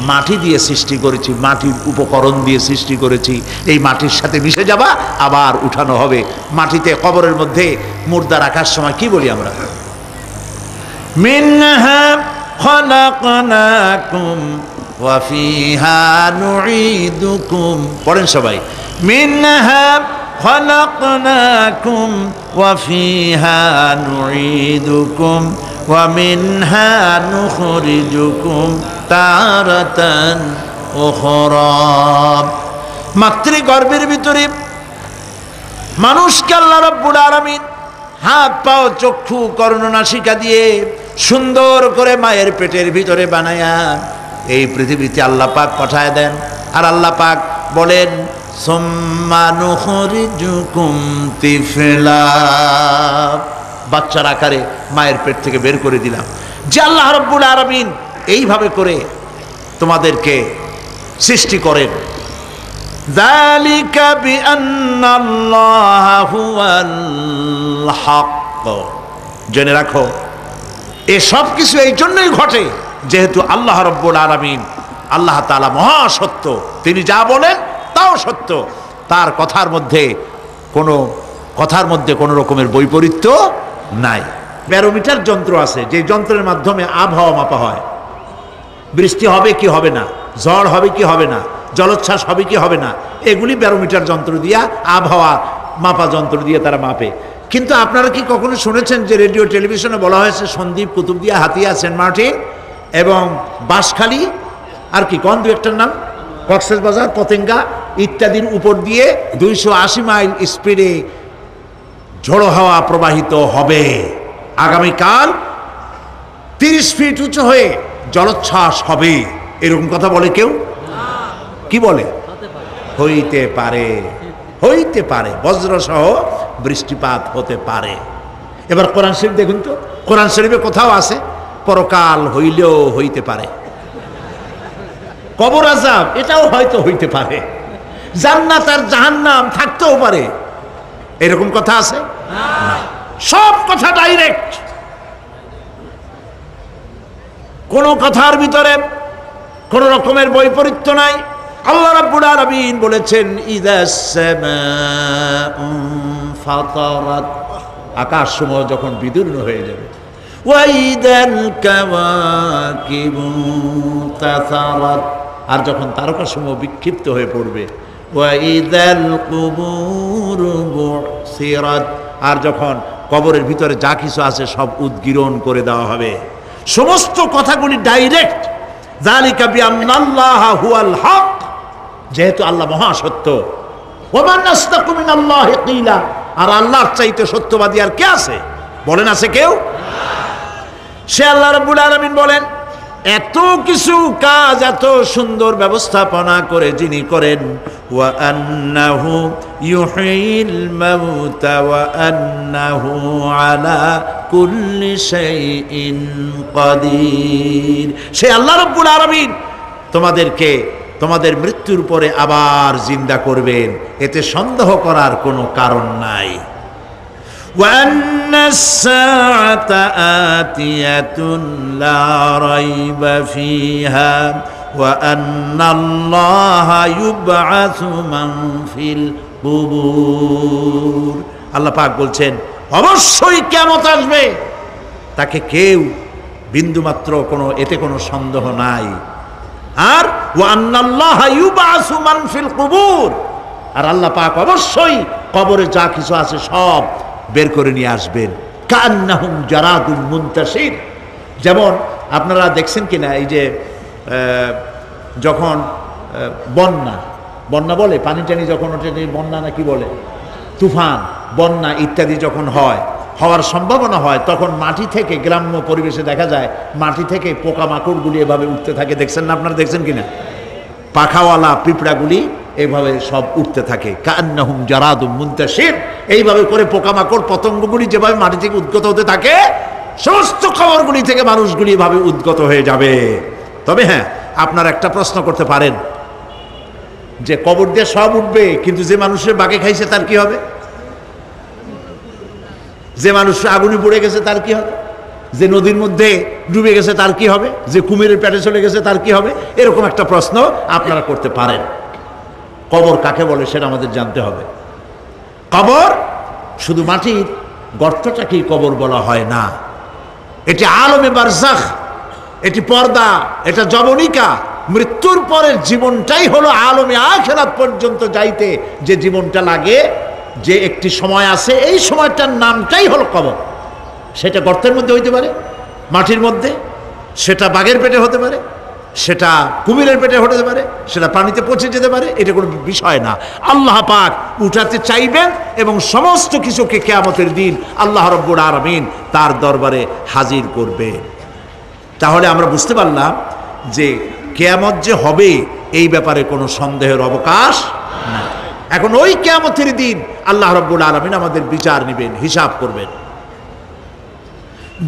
মাটি দিয়ে সৃষ্টি করেছি, মাটির উপকরণ দিয়ে সৃষ্টি করেছি, এই মাটির সাথে মিশে যাবা, আবার উঠানো হবে। মাটিতে কবরের মধ্যে মুর্দা রাখার সময় কি বলি আমরা? মিনহা খালাকনাকুম ওয়া ফিহা নুঈদুকুম, পড়েন সবাই, মিনহা خلقناكم وفيها نعيدكم ومنها نخرجكم تارة أخرى। মাতৃগর্ভের ভিতরে মানুষকে আল্লাহ রাব্বুল আলামিন হাত পাও চক্ষু কর্ণনাসিকা দিয়ে সুন্দর করে মায়ের পেটের ভিতরে বানায়া এই পৃথিবীতে আল্লাহ পাক পাঠায় দেন। আর আল্লাহ পাক বলেন, সুম্মা নুখরিজুকুম তিফলা, বাচ্চার আকারে মায়ের পেট থেকে বের করে দিলাম। যে আল্লাহ রাব্বুল আলামিন এইভাবে করে তোমাদেরকে সৃষ্টি করেন, যালিকা বিআন্নাল্লাহা হুয়াল হক, জেনে রাখো এ সব কিছু এই জন্যই ঘটে যেহেতু আল্লাহ রাব্বুল আলামিন, আল্লাহ তাআলা মহাসত্য, তিনি যা বলেন তাও সত্য, তার কথার মধ্যে কোনো রকমের বৈপরীত্য নাই। ব্যারোমিটার যন্ত্র আছে, যে যন্ত্রের মাধ্যমে আবহাওয়া মাপা হয়, বৃষ্টি হবে কি হবে না, ঝড় হবে কি হবে না, জলোচ্ছ্বাস হবে কি হবে না, এগুলি ব্যারোমিটার যন্ত্র দিয়া, আবহাওয়া মাপা যন্ত্র দিয়ে তারা মাপে। কিন্তু আপনারা কি কখনো শুনেছেন যে রেডিও টেলিভিশনে বলা হয়েছে সন্দ্বীপ, কুতুবদিয়া, হাতিয়া, সেন্ট মার্টিন এবং বাঁশখালী, আর কি কোন দু একটার নাম, কক্সবাজার, পতেঙ্গা ইত্যাদির উপর দিয়ে 280 মাইল স্পিডে ঝোড়ো হাওয়া প্রবাহিত হবে, আগামীকাল 30 ফিট উঁচু হয়ে জলোচ্ছ্বাস হবে, এরকম কথা বলে কেউ? কি বলে? হইতে পারে, হইতে পারে, বজ্রসহ বৃষ্টিপাত হতে পারে। এবার কোরআন শরীফ দেখুন তো, কোরআন শরীফে কোথাও আছে পরকাল হইলেও হইতে পারে, কবর আযাব এটাও হয়তো হইতে পারে, জান্নাত আর জাহান্নাম থাকতেও পারে, এরকম কথা আছে না। সব কথা ডাইরেক্ট, কোন কথার ভিতরে কোন রকমের বৈপরীত্য নাই। আল্লাহ রাব্বুল আলামিন বলেছেন, ইযাস সামাউ ফাতারাত, আকাশসমূহ যখন বিদীর্ণ হয়ে যাবে, ওয়া ইযাল কাওয়াকিবু তাসারাত, আর যখন তারকাসমূহ বিক্ষিপ্ত হয়ে পড়বে, ওয়া ইযাল কুবুরু বুসিরাত, আর যখন কবরের ভিতরে যা কিছু আছে সব উদ্গীরণ করে দেওয়া হবে। সমস্ত কথাগুলি ডাইরেক্ট, যালিকা বিআন্নাল্লাহা হুয়াল হক, যেহেতু আল্লাহ মহাসত্য, ওয়া মান আসতাকু মিনাল্লাহি কিলা, আর আল্লাহর চাইতে সত্যবাদী আর কে আছে? বলেন আছে কেউ? সে আল্লাহ রাব্বুল আলামিন বলেন, এত কিছু কাজ এত সুন্দর ব্যবস্থাপনা করে যিনি করেন, ওয়া আন্নাহু ইউহিল মাউতা ওয়া আন্নাহু আলা কুল্লি শাইইন কাদির। সে আল্লাহ রাব্বুল আলামিন তোমাদেরকে তোমাদের মৃত্যুর পরে আবার জিন্দা করবেন, এতে সন্দেহ করার কোনো কারণ নাই। وأن الساعة آتية لا ريب فيها وأن الله يبعث من في القبور। আল্লাহ পাক বলছেন অবশ্যই কিয়ামত আসবে, তাকে কেউ বিন্দুমাত্র এতে কোনো সন্দেহ নাই। আর وأن الله يبعث من في القبور, আর আল্লাহ পাক অবশ্যই কবরে যা কিছু আছে সব বের করে নিয়ে আসবেন। কান্নাহুম জারাদুম মুনতাশির, যেমন আপনারা দেখছেন কিনা এই যে যখন বন্যা বলে, পানি টানি যখন ওঠে, বন্যা না কি বলে, তুফান, বন্যা ইত্যাদি যখন হওয়ার সম্ভাবনা হয়, তখন মাটি থেকে গ্রাম্য পরিবেশে দেখা যায় মাটি থেকে পোকামাকড়গুলি এভাবে উঠতে থাকে। দেখছেন না আপনারা? দেখছেন কিনা? পাখাওয়ালা পিঁপড়াগুলি এইভাবে সব উঠতে থাকে। কান্নাহুম জারাদুম মুনতাশির, এইভাবে করে পোকামাকড় পতঙ্গগুলি যেভাবে মাটি থেকে উদ্গত হতে থাকে, সমস্ত খবরগুলি থেকে মানুষগুলি এভাবে উদ্গত হয়ে যাবে। তবে হ্যাঁ, আপনারা একটা প্রশ্ন করতে পারেন যে কবর দিয়ে সব উঠবে, কিন্তু যে মানুষের বাগে খাইছে তার কি হবে? যে মানুষ আগুনে পড়ে গেছে তার কি হবে? যে নদীর মধ্যে ডুবে গেছে তার কি হবে? যে কুমিরের পেটে চলে গেছে তার কি হবে? এরকম একটা প্রশ্ন আপনারা করতে পারেন। কবর কাকে বলে সেটা আমাদের জানতে হবে। কবর শুধু মাটির গর্তটাকেই কবর বলা হয় না, এটি আলমে বারজাখ, এটি পর্দা, এটা জবনিকা। মৃত্যুর পরের জীবনটাই হলো আলমে আখিরাত পর্যন্ত যাইতে যে জীবনটা লাগে, যে একটি সময় আছে, এই সময়টার নামটাই হলো কবর। সেটা গর্তের মধ্যে হইতে পারে, মাটির মধ্যে, সেটা বাঘের পেটে হতে পারে, সেটা কুমিরের পেটে হতে পারে, সেটা পানিতে পচে যেতে পারে, এটা কোনো বিষয় না। আল্লাহ পাক উঠাতে চাইবেন এবং সমস্ত কিছুকে কিয়ামতের দিন আল্লাহ রাব্বুল আলামিন তার দরবারে হাজির করবেন। তাহলে আমরা বুঝতে পারলাম যে কিয়ামত যে হবে এই ব্যাপারে কোনো সন্দেহের অবকাশ নাই। এখন ওই কিয়ামতের দিন আল্লাহ রাব্বুল আলামিন আমাদের বিচার নেবেন, হিসাব করবেন।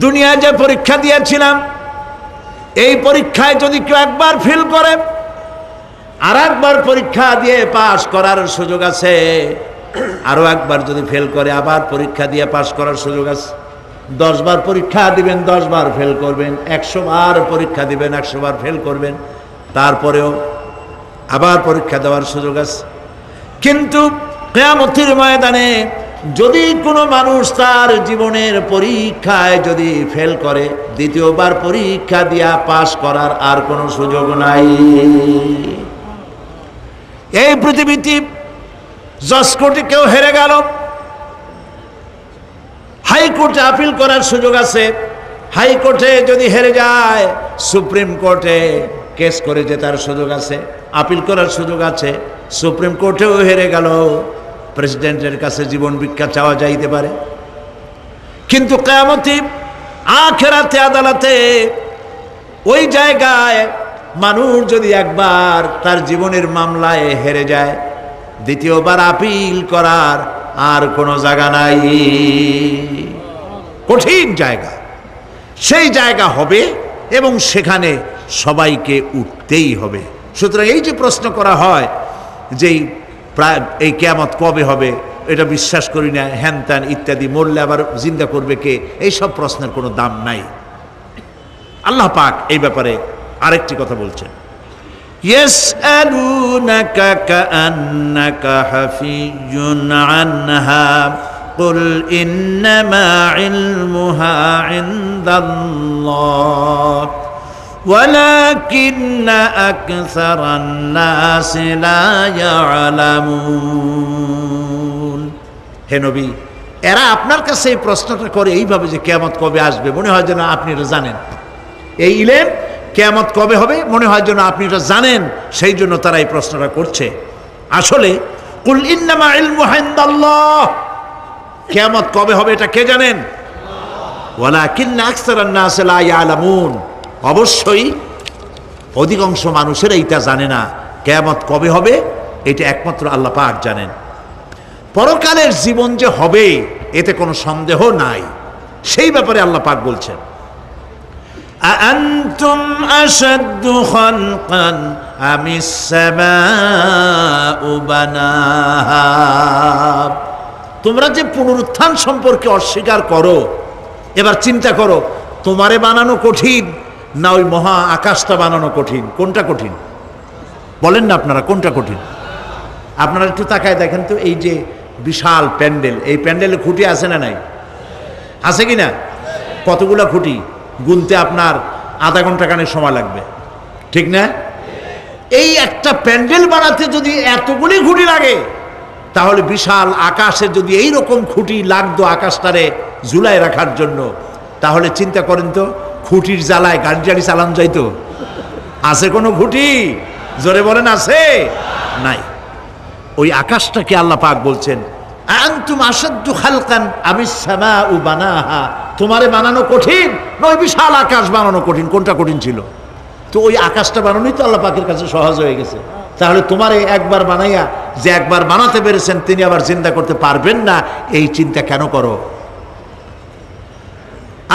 দুনিয়ায় যে পরীক্ষা দিয়েছিলাম, এই পরীক্ষায় যদি কেউ একবার ফেল করে, আর একবার পরীক্ষা দিয়ে পাশ করার সুযোগ আছে, আরো একবার যদি ফেল করে আবার পরীক্ষা দিয়ে পাশ করার সুযোগ আছে। 10 বার পরীক্ষা দিবেন, 10 বার ফেল করবেন, 100 বার পরীক্ষা দিবেন, 100 বার ফেল করবেন, তারপরেও আবার পরীক্ষা দেওয়ার সুযোগ আছে। কিন্তু কিয়ামতের ময়দানে যদি কোনো মানুষ তার জীবনের পরীক্ষায় যদি ফেল করে, দ্বিতীয়বার পরীক্ষা দিয়া পাশ করার আর কোনো সুযোগ নাই। এই পৃথিবীতে জজ কোর্টে কেউ হেরে গেল, হাইকোর্টে আপিল করার সুযোগ আছে। হাইকোর্টে যদি হেরে যায়, সুপ্রিম কোর্টে কেস করে জেতার সুযোগ আছে, আপিল করার সুযোগ আছে। সুপ্রিম কোর্টেও হেরে গেল, প্রেসিডেন্টের কাছে জীবন ভিক্ষা চাওয়া যাইতে পারে। কিন্তু কিয়ামতে আখিরাতে আদালতে ওই জায়গায় মানুষ যদি একবার তার জীবনের মামলায় হেরে যায়, দ্বিতীয়বার আপিল করার আর কোনো জায়গা নাই। কঠিন জায়গা, সেই জায়গা হবে এবং সেখানে সবাইকে উঠতেই হবে। সুতরাং এই যে প্রশ্ন করা হয় যে এই কিয়ামত কবে হবে, এটা বিশ্বাস করি না, হ্যান ত্যান ইত্যাদি, মরলে আবার জিন্দা করবে কে, এইসব প্রশ্নের কোনো দাম নাই। আল্লাহ পাক এই ব্যাপারে আরেকটি কথা বলছেন, ইয়াসআলুনাকা কাআন্নাকা হাফিয়্যুন আনহা কুল ইন্নামা ইলমুহা ইনদাল্লাহ ولكن أكثر الناس لا يعلمون। হে নবী, এরা আপনার কাছে এই প্রশ্নটা করে এইভাবে যে কিয়ামত কবে আসবে, মনে হয় যেন আপনি এটা জানেন। এই ইলম কিয়ামত কবে হবে মনে হয় যেন আপনি এটা জানেন, সেই জন্য তারা এই প্রশ্নটা করছে। আসলে কুল ইন্নামা ইলমুহা ইনদাল্লাহ, কিয়ামত কবে হবে এটা কে জানেন? ওয়ালাকিন্না আকসারান নাস লা ইয়ালামুন, অবশ্যই অধিকাংশ মানুষের এইটা জানে না কিয়ামত কবে হবে, এটা একমাত্র আল্লাহ পাক জানেন। পরকালের জীবন যে হবে এতে কোনো সন্দেহ নাই, সেই ব্যাপারে আল্লাহ পাক বলছেন, আআনতুম আশাদ্দু খালকান আমিস সামাউ বানাহা। তোমরা যে পুনরুত্থান সম্পর্কে অস্বীকার করো, এবার চিন্তা করো, তোমারে বানানো কঠিন না ওই মহা আকাশটা বানানো কঠিন? কোনটা কঠিন বলেন না আপনারা, কোনটা কঠিন? আপনারা একটু তাকায় দেখেন তো, এই যে বিশাল প্যান্ডেল, এই প্যান্ডেলে খুঁটি আছে না নাই? আছে কি না? কতগুলা খুঁটি গুনতে আপনার আধা ঘন্টা খানেক সময় লাগবে, ঠিক না? এই একটা প্যান্ডেল বানাতে যদি এতগুলি খুঁটি লাগে, তাহলে বিশাল আকাশে যদি এই রকম খুঁটি লাগতো আকাশটারে ঝুলায় রাখার জন্য, তাহলে চিন্তা করেন তো, খুঁটির জ্বালায় গাড়ি টাড়ি চালান যাইতো? আছে কোনো খুঁটি? জোরে বলেন, আছে? নাই। ওই আকাশটাকে আল্লাহ পাক বলছেন, আনতুম আশাদ্দু খালকান আমিস সামাউ বানাহা। তোমারে বানানো কঠিন না ওই বিশাল আকাশ বানানো কঠিন? কোনটা কঠিন ছিল? তো ওই আকাশটা বানানোই তো আল্লাহ পাকের কাছে সহজ হয়ে গেছে। তাহলে তোমারে একবার বানাইয়া যে একবার বানাতে পেরেছেন তিনি আবার জিন্দা করতে পারবেন না, এই চিন্তা কেন করো?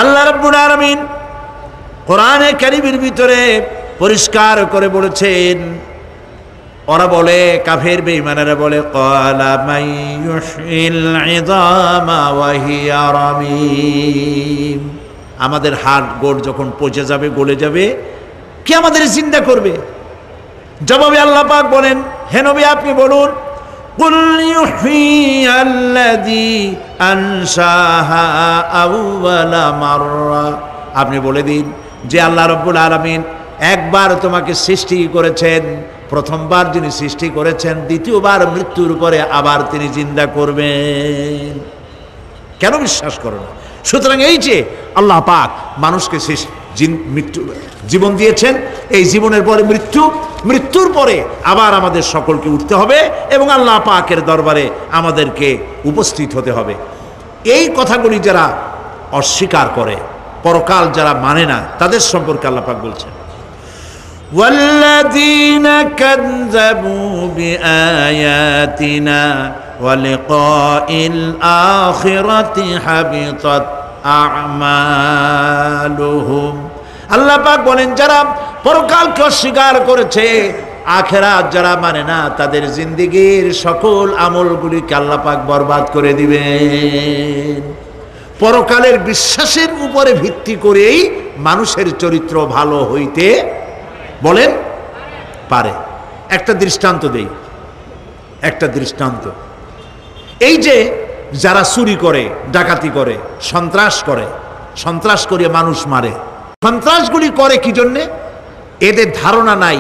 আল্লাহ রাব্বুল আলামিন কোরআনে কারীমের ভিতরে পরিষ্কার করে বলেছেন, ওরা বলে, কাফের বেঈমানেরা বলে, ক্বালা মান ইউহয়িল ইযামা ওয়া হিয়া রামীম। আমাদের হাড় গোড় যখন পচে যাবে, গলে যাবে, কে আমাদের জিন্দা করবে? জবাবে আল্লাহ পাক বলেন, হে নবী আপনি বলুন, কুল ইউহয়িয়াল্লাযী আনশাহা আউওয়ালা মাররা। আপনি বলে দিন যে আল্লাহ রাব্বুল আলামিন একবার তোমাকে সৃষ্টি করেছেন, প্রথমবার যিনি সৃষ্টি করেছেন, দ্বিতীয়বার মৃত্যুর পরে আবার তিনি জিন্দা করবেন। কেন বিশ্বাস করো না? সুতরাং এই যে আল্লাহ পাক মানুষকে জীবন দিয়েছেন, এই জীবনের পরে মৃত্যু, মৃত্যুর পরে আবার আমাদের সকলকে উঠতে হবে এবং আল্লাহ পাকের দরবারে আমাদেরকে উপস্থিত হতে হবে। এই কথাগুলি যারা অস্বীকার করে, পরকাল যারা মানে না, তাদের সম্পর্কে আল্লাহ পাক বলছেন, والذين كذبوا بآياتنا ولقاء الآخرة حبطت أعمالهم। আল্লাহ পাক বলেন, যারা পরকালকে অস্বীকার করেছে, আখিরাত যারা মানে না, তাদের জিন্দেগীর সকল আমলগুলিকে আল্লাহ পাক বরবাদ করে দিবেন। পরকালের বিশ্বাসের উপরে ভিত্তি করেই মানুষের চরিত্র ভালো হইতে বলেন পারে। একটা দৃষ্টান্ত দেই, একটা দৃষ্টান্ত। এই যে যারা চুরি করে, ডাকাতি করে, সন্ত্রাস করে মানুষ মারে, সন্ত্রাসগুলি করে কি জন্যে? এদের ধারণা নাই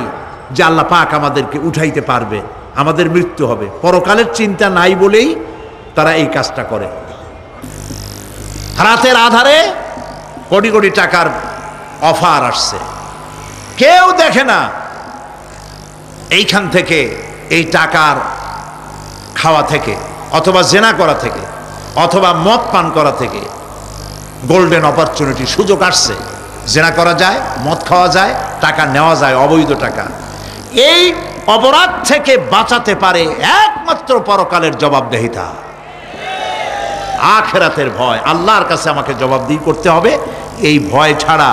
যে আল্লাহ পাক আমাদেরকে উঠাইতে পারবে, আমাদের মৃত্যু হবে। পরকালের চিন্তা নাই বলেই তারা এই কাজটা করে। রাতের আধারে কোটি কোটি টাকার অফার আসছে, কেউ দেখে না। এইখান থেকে, এই টাকার খাওয়া থেকে, অথবা জেনা করা থেকে, অথবা মদ পান করা থেকে গোল্ডেন অপরচুনিটি, সুযোগ আসছে, জেনা করা যায়, মদ খাওয়া যায়, টাকা নেওয়া যায়, অবৈধ টাকা। এই অপরাধ থেকে বাঁচাতে পারে একমাত্র পরকালের জবাবদিহিতা, আখিরাতের ভয়। আল্লাহর কাছে আমাকে জবাবদিহি করতে হবে, এই ভয় ছাড়া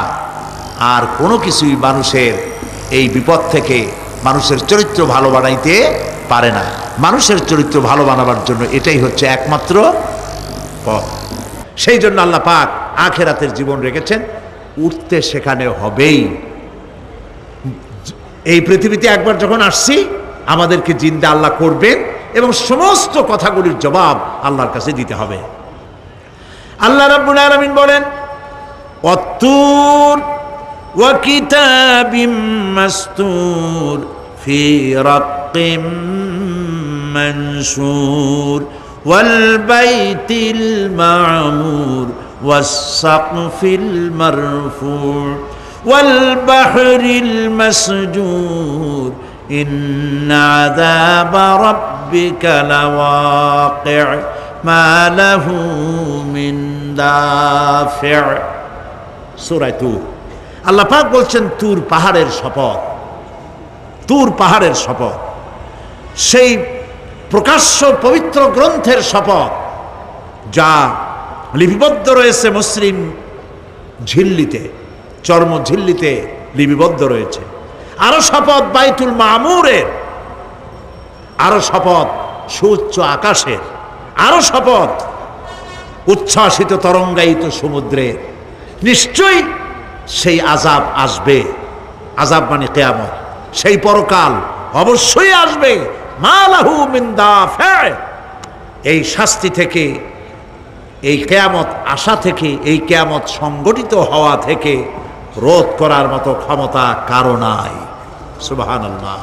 আর কোনো কিছুই মানুষের এই বিপদ থেকে মানুষের চরিত্র ভালো বানাইতে পারে না। মানুষের চরিত্র ভালো বানাবার জন্য এটাই হচ্ছে একমাত্র পথ। সেই জন্য আল্লাহ পাক আখিরাতের জীবন রেখেছেন, উঠতে সেখানে হবেই। এই পৃথিবীতে একবার যখন আসছি, আমাদেরকে জিন্দা আল্লাহ করবেন এবং সমস্ত কথাগুলির জবাব আল্লাহর কাছে দিতে হবে। আল্লাহ রাব্বুল আলামিন বলেন, ওয়াত্তুর ওয়া কিতাবিম মাসতুর ফি রাক্কিম মানশুর ওয়াল বাইতিল মা'মুর ওয়াস সাকফিল মারফু' ওয়াল বাহরিল মাসজুর ইন্না আযাবা রাব্বিকা লাওয়াকি' মা লাহু মিন দাফি'। সূরা তুর। আল্লাহ পাক বলছেন তুর পাহাড়ের শপথ, তুর পাহাড়ের শপথ, সেই প্রকাশ্য পবিত্র গ্রন্থের শপথ যা লিপিবদ্ধ রয়েছে মসৃণ ঝিল্লিতে, চর্ম ঝিল্লিতে লিপিবদ্ধ রয়েছে। আরো শপথ বাইতুল মামুরের, আরো শপথ সুউচ্চ আকাশের, আরো শপথ উচ্ছ্বাসিত তরঙ্গায়িত সমুদ্রের। নিশ্চয়ই সেই আযাব আসবে, আযাব মানে কিয়ামত, সেই পরকাল অবশ্যই আসবে। মা লাহু মিন দাফিআ, এই শাস্তি থেকে, এই কিয়ামত আসা থেকে, এই কিয়ামত সংগঠিত হওয়া থেকে রোধ করার মতো ক্ষমতা কারো নাই। সুবহানাল্লাহ।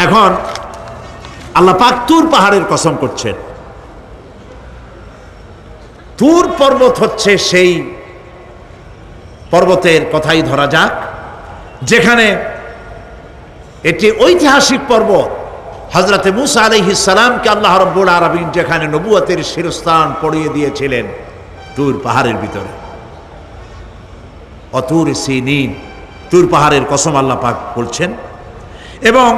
এখন আল্লাহ পাক তুর পাহাড়ের কসম করছেন। তুর পর্বত হচ্ছে সেই পর্বতের কথাই ধরা যাক, যেখানে এটি ঐতিহাসিক পর্বত। হযরতে মূসা আলাইহিস সালামকে আল্লাহ রাব্বুল আলামিন যেখানে নবুয়তের শিরস্থান পড়িয়ে দিয়েছিলেন, তুর পাহাড়ের ভিতরে। অতুর সিনিন, তুর পাহাড়ের কসম আল্লাহ পাক বলছেন। এবং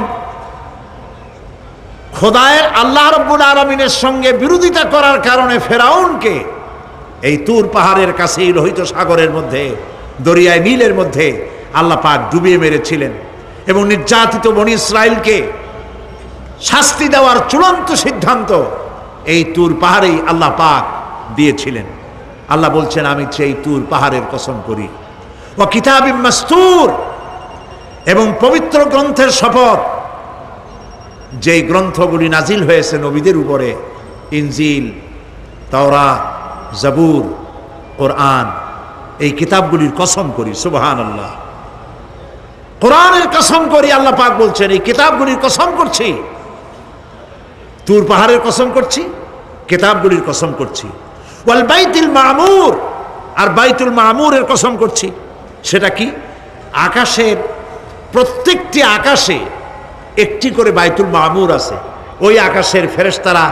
খোদায়ের আল্লাহ রাব্বুল আলামিনের সঙ্গে বিরোধিতা করার কারণে ফেরাউনকে এই তুর পাহাড়ের কাছেই লোহিত সাগরের মধ্যে, দরিয়ায় নীলের মধ্যে আল্লাহ পাক ডুবিয়ে মেরেছিলেন। এবং নির্যাতিত বনি ইসরাইলকে শাস্তি দেওয়ার চূড়ান্ত সিদ্ধান্ত এই তুর পাহাড়েই আল্লাহ পাক দিয়েছিলেন। আল্লাহ বলছেন, আমি সেই তুর পাহাড়ের কসম করি। ওয়া কিতাবিম মাসতুর, এবং পবিত্র গ্রন্থের শপথ, যেই গ্রন্থগুলি নাজিল হয়েছে নবীদের উপরে, ইনজিল, তাওরাত, জাবুর, কোরআন, এই কিতাবগুলির কসম করি। সুবহানাল্লাহ। কোরআনের কসম করি, আল্লাহ পাক বলছেন এই কিতাবগুলির কসম করছি। তুর পাহাড়ের কসম করছি, কিতাবগুলির কসম করছি। ওয়াল বাইতুল মামুর, আর বাইতুল মামুরের কসম করছি। সেটা কি? আকাশের প্রত্যেকটি আকাশে একটি করে বাইতুল মামুর আছে। ওই আকাশের ফেরেশতারা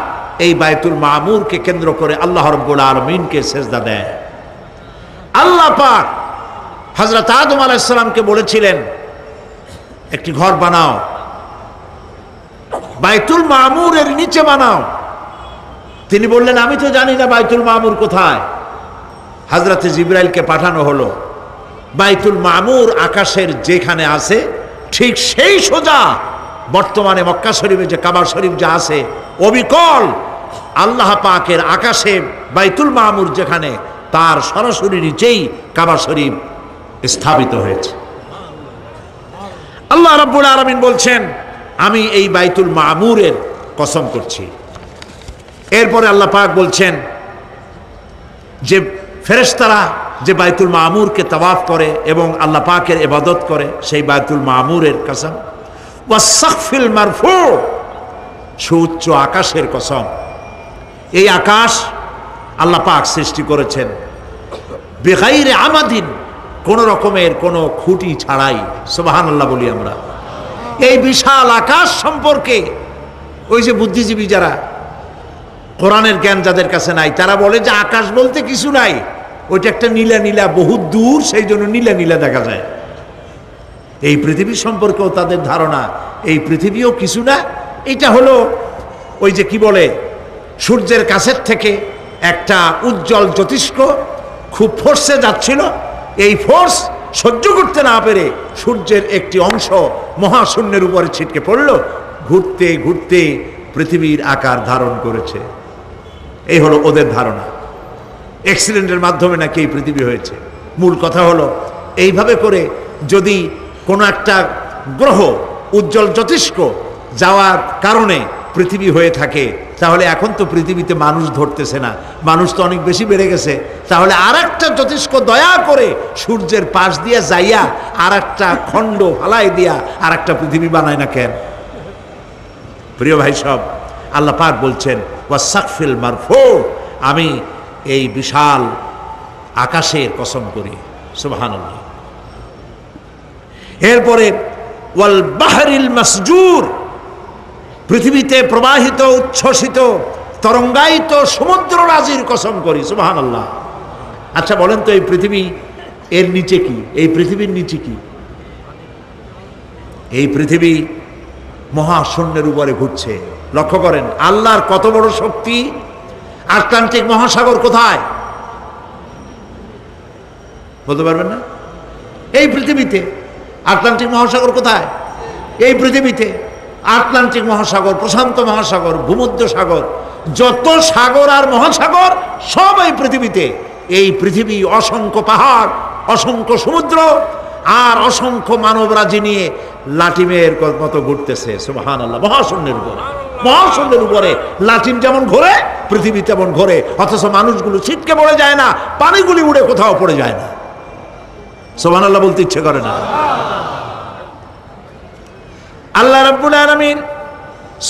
এই বাইতুল মামুরকে কেন্দ্র করে আল্লাহ রাব্বুল আলামিনকে সেজদা দেয়। আল্লাহ পাক হযরত আদম আলাইহিস সালামকে বলেছিলেন, একটি ঘর বানাও, বাইতুল মামুরের নিচে বানাও। তিনি বললেন, আমি তো জানি না বাইতুল মামুর কোথায়। হযরতে জিবরাইলকে পাঠানো হলো। বাইতুল মামুর আকাশের যেখানে আছে, ঠিক সেই সোজা বর্তমানে মক্কা শরীফে যে কাবা শরীফ যা আছে, অবিকল আল্লাহ পাকের আকাশে বাইতুল মামুর যেখানে, তার সরাসরি নিচেই কাবা শরীফ স্থাপিত হয়েছে। আল্লাহ রাব্বুল আলামিন বলছেন, আমি এই বাইতুল মামুরের কসম করছি। এরপরে আল্লাহ পাক বলছেন যে ফেরেশতারা যে বাইতুল মামুরকে তাওয়াফ করে এবং আল্লাহ পাকের ইবাদত করে, সেই বাইতুল মামুরের কসম। ওয়াস-সাকফিল মারফু, সুউচ্চ আকাশের কসম। এই আকাশ আল্লাহ পাক সৃষ্টি করেছেন বিগাইরে আমাদিন, কোন রকমের কোনো খুঁটি ছাড়াই। সুবহানাল্লাহ বলি আমরা। এই বিশাল আকাশ সম্পর্কে ওই যে বুদ্ধিজীবী যারা, কোরআনের জ্ঞান যাদের কাছে নাই, তারা বলে যে আকাশ বলতে কিছু নাই, ওইটা একটা নীলা নীলা, বহুত দূর, সেই জন্য নীলা নীলা দেখা যায়। এই পৃথিবী সম্পর্কেও তাদের ধারণা এই পৃথিবীও কিছু না, এটা হলো ওই যে কি বলে, সূর্যের কাছের থেকে একটা উজ্জ্বল জ্যোতিষ্ক খুব ফোর্সে যাচ্ছিল, এই ফোর্স সহ্য করতে না পেরে সূর্যের একটি অংশ মহাশূন্যের উপরে ছিটকে পড়ল, ঘুরতে ঘুরতে পৃথিবীর আকার ধারণ করেছে। এই হলো ওদের ধারণা। অ্যাক্সিডেন্টের মাধ্যমে নাকি এই পৃথিবী হয়েছে। মূল কথা হলো, এইভাবে করে যদি কোনো একটা গ্রহ উজ্জ্বল জ্যোতিষ্ক যাওয়ার কারণে পৃথিবী হয়ে থাকে, তাহলে এখন তো পৃথিবীতে মানুষ ধরতেছে না, মানুষ তো অনেক বেশি বেড়ে গেছে। তাহলে আর একটা জ্যোতিষ্ক দয়া করে সূর্যের পাশ দিয়ে যাইয়া আর একটা খণ্ড ফালাই দিয়া আর একটা পৃথিবী বানায় না কেন? প্রিয় ভাই সব, আল্লাহ পাক বলছেন ওয়াস-সাকফিল মারফু, আমি এই বিশাল আকাশের কসম করি। সুবহানাল্লাহ। এরপরে ওয়াল বাহরিল মাসজুর, পৃথিবীতে প্রবাহিত উচ্ছ্বসিত তরঙ্গায়িত সমুদ্র রাজির কসম করি। সুবহানাল্লাহ। আচ্ছা বলেন তো, এই পৃথিবী এর নিচে কি? এই পৃথিবীর নিচে কি? এই পৃথিবী মহাশূন্যের উপরে ঘুরছে। লক্ষ্য করেন আল্লাহর কত বড় শক্তি। আটলান্টিক মহাসাগর কোথায় বলতে পারবেন না? এই পৃথিবীতে। আটলান্টিক মহাসাগর কোথায়? এই পৃথিবীতে। আটলান্টিক মহাসাগর, প্রশান্ত মহাসাগর, ভূমধ্য সাগর, যত সাগর আর মহাসাগর সব এই পৃথিবীতে। এই পৃথিবী অসংখ্য পাহাড়, অসংখ্য সমুদ্র আর অসংখ্য মানবরাজি নিয়ে লাটিমের মতো ঘুরতেছে। সুবহানাল্লাহ। মহাশূন্যের উপরে, মহাশূন্যের উপরে লাটিম যেমন ঘোরে পৃথিবী তেমন ঘোরে, অথচ মানুষগুলো ছিটকে পড়ে যায় না, পানিগুলি উড়ে কোথাও পড়ে যায় না। সুবহানাল্লাহ বলতে ইচ্ছে করে না। আল্লাহ রাব্বুল আলামিন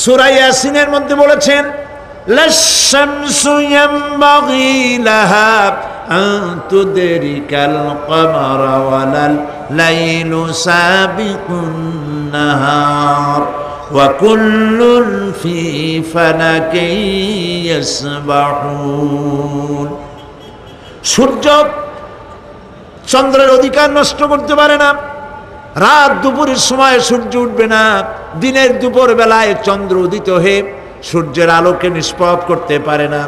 সূরা ইয়াসিনের মধ্যে বলেছেন, লাশ-শামসু ইয়ানবাগি লাহা আন তুদরিকাল কমারা ওয়ালাল লাইলু সাবিকুন নাহার ওয়া কুল্লুন ফি ফালাকিন ইয়াসবাহুন। সূর্য চন্দ্রের অধিকার নষ্ট করতে পারে না। রাত দুপুরের সময় সূর্য উঠবে না। দিনের দুপুর বেলায় চন্দ্র উদিত হয়ে সূর্যের আলোকে নিষ্প্রভ করতে পারে না।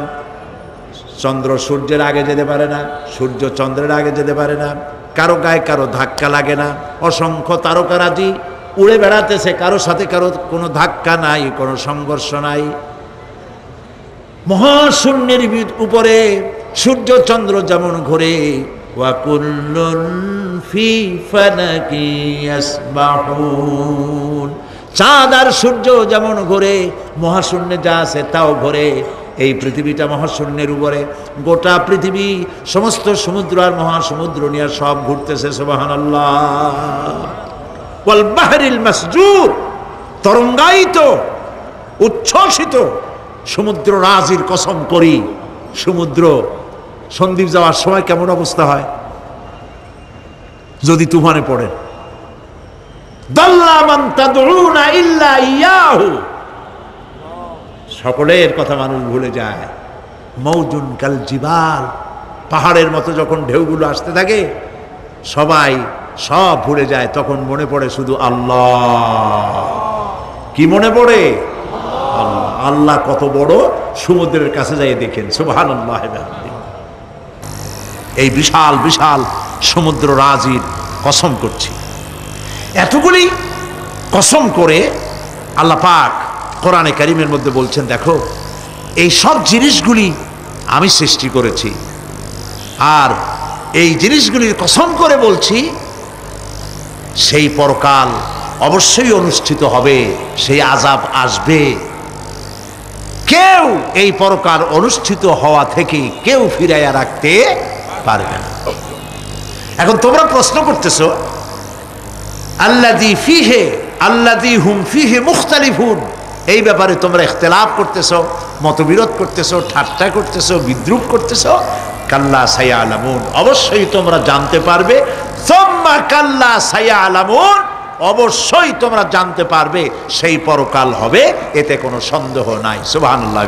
চন্দ্র সূর্যের আগে যেতে পারে না, সূর্য চন্দ্রের আগে যেতে পারে না। কারো গায়ে কারো ধাক্কা লাগে না। অসংখ্য তারকারাজি উড়ে বেড়াতেছে, কারো সাথে কারো কোনো ধাক্কা নাই, কোনো সংঘর্ষ নাই। মহাশূন্যের উপরে সূর্য চন্দ্র যেমন ঘোরে, ওয়া কুল্লুন ফি ফালাকি ইয়াসবাহুন। চাঁদ আর সূর্য যেমন ঘোরে, মহাশূন্যে যা আছে তাও ঘোরে। এই পৃথিবীটা মহাশূন্যের উপরে, গোটা পৃথিবী সমস্ত সমুদ্র আর মহাসমুদ্র নিয়ে সব ঘুরতেছে। সুবহানাল্লাহ। ওয়াল বাহরিল মাসজুর, তরঙ্গায়িত উচ্ছ্বসিত সমুদ্র রাজির কসম করি, সমুদ্র সন্দ্বীপ যাওয়ার সময় কেমন অবস্থা হয় যদি তুফানে পড়ে। দাল্লা মান তাদউনা ইল্লা ইয়াহু, সকলের কথা মানুষ ভুলে যায়। মৌজুন কাল জিবাল, পাহাড়ের মতো যখন ঢেউগুলো আসতে থাকে সবাই সব ভুলে যায়, তখন মনে পড়ে শুধু আল্লাহ। কি মনে পড়ে? আল্লাহ। আল্লাহ কত বড়, সমুদ্রের কাছে যাই দেখেন। সুবহানাল্লাহ। এই বিশাল বিশাল সমুদ্র রাজির কসম করছি। এতগুলি কসম করে আল্লাহ পাক কোরআনে কারীমের মধ্যে বলছেন, দেখো এই সব জিনিসগুলি আমি সৃষ্টি করেছি, আর এই জিনিসগুলির কসম করে বলছি সেই পরকাল অবশ্যই অনুষ্ঠিত হবে, সেই আযাব আসবে। কেউ এই পরকাল অনুষ্ঠিত হওয়া থেকে কেউ ফিরাইয়া রাখতে পারবে না। এখন তোমরা প্রশ্ন করতেছো, আল্লাযী ফীহি আল্লাযী হুম ফীহি মুখতালিফুন, এই ব্যাপারে তোমরা ইখতিলাফ করতেছো, মতবিরোধ করতেছো, ঠাট্টা করতেছো, বিদ্রূপ করতেছো। কাল্লা সায়ালামুন, অবশ্যই তোমরা জানতে পারবে। সুম্মা কাল্লা সায়ালামুন, অবশ্যই তোমরা জানতে পারবে সেই পরকাল হবে, এতে কোনো সন্দেহ নাই। সুবহানাল্লাহ।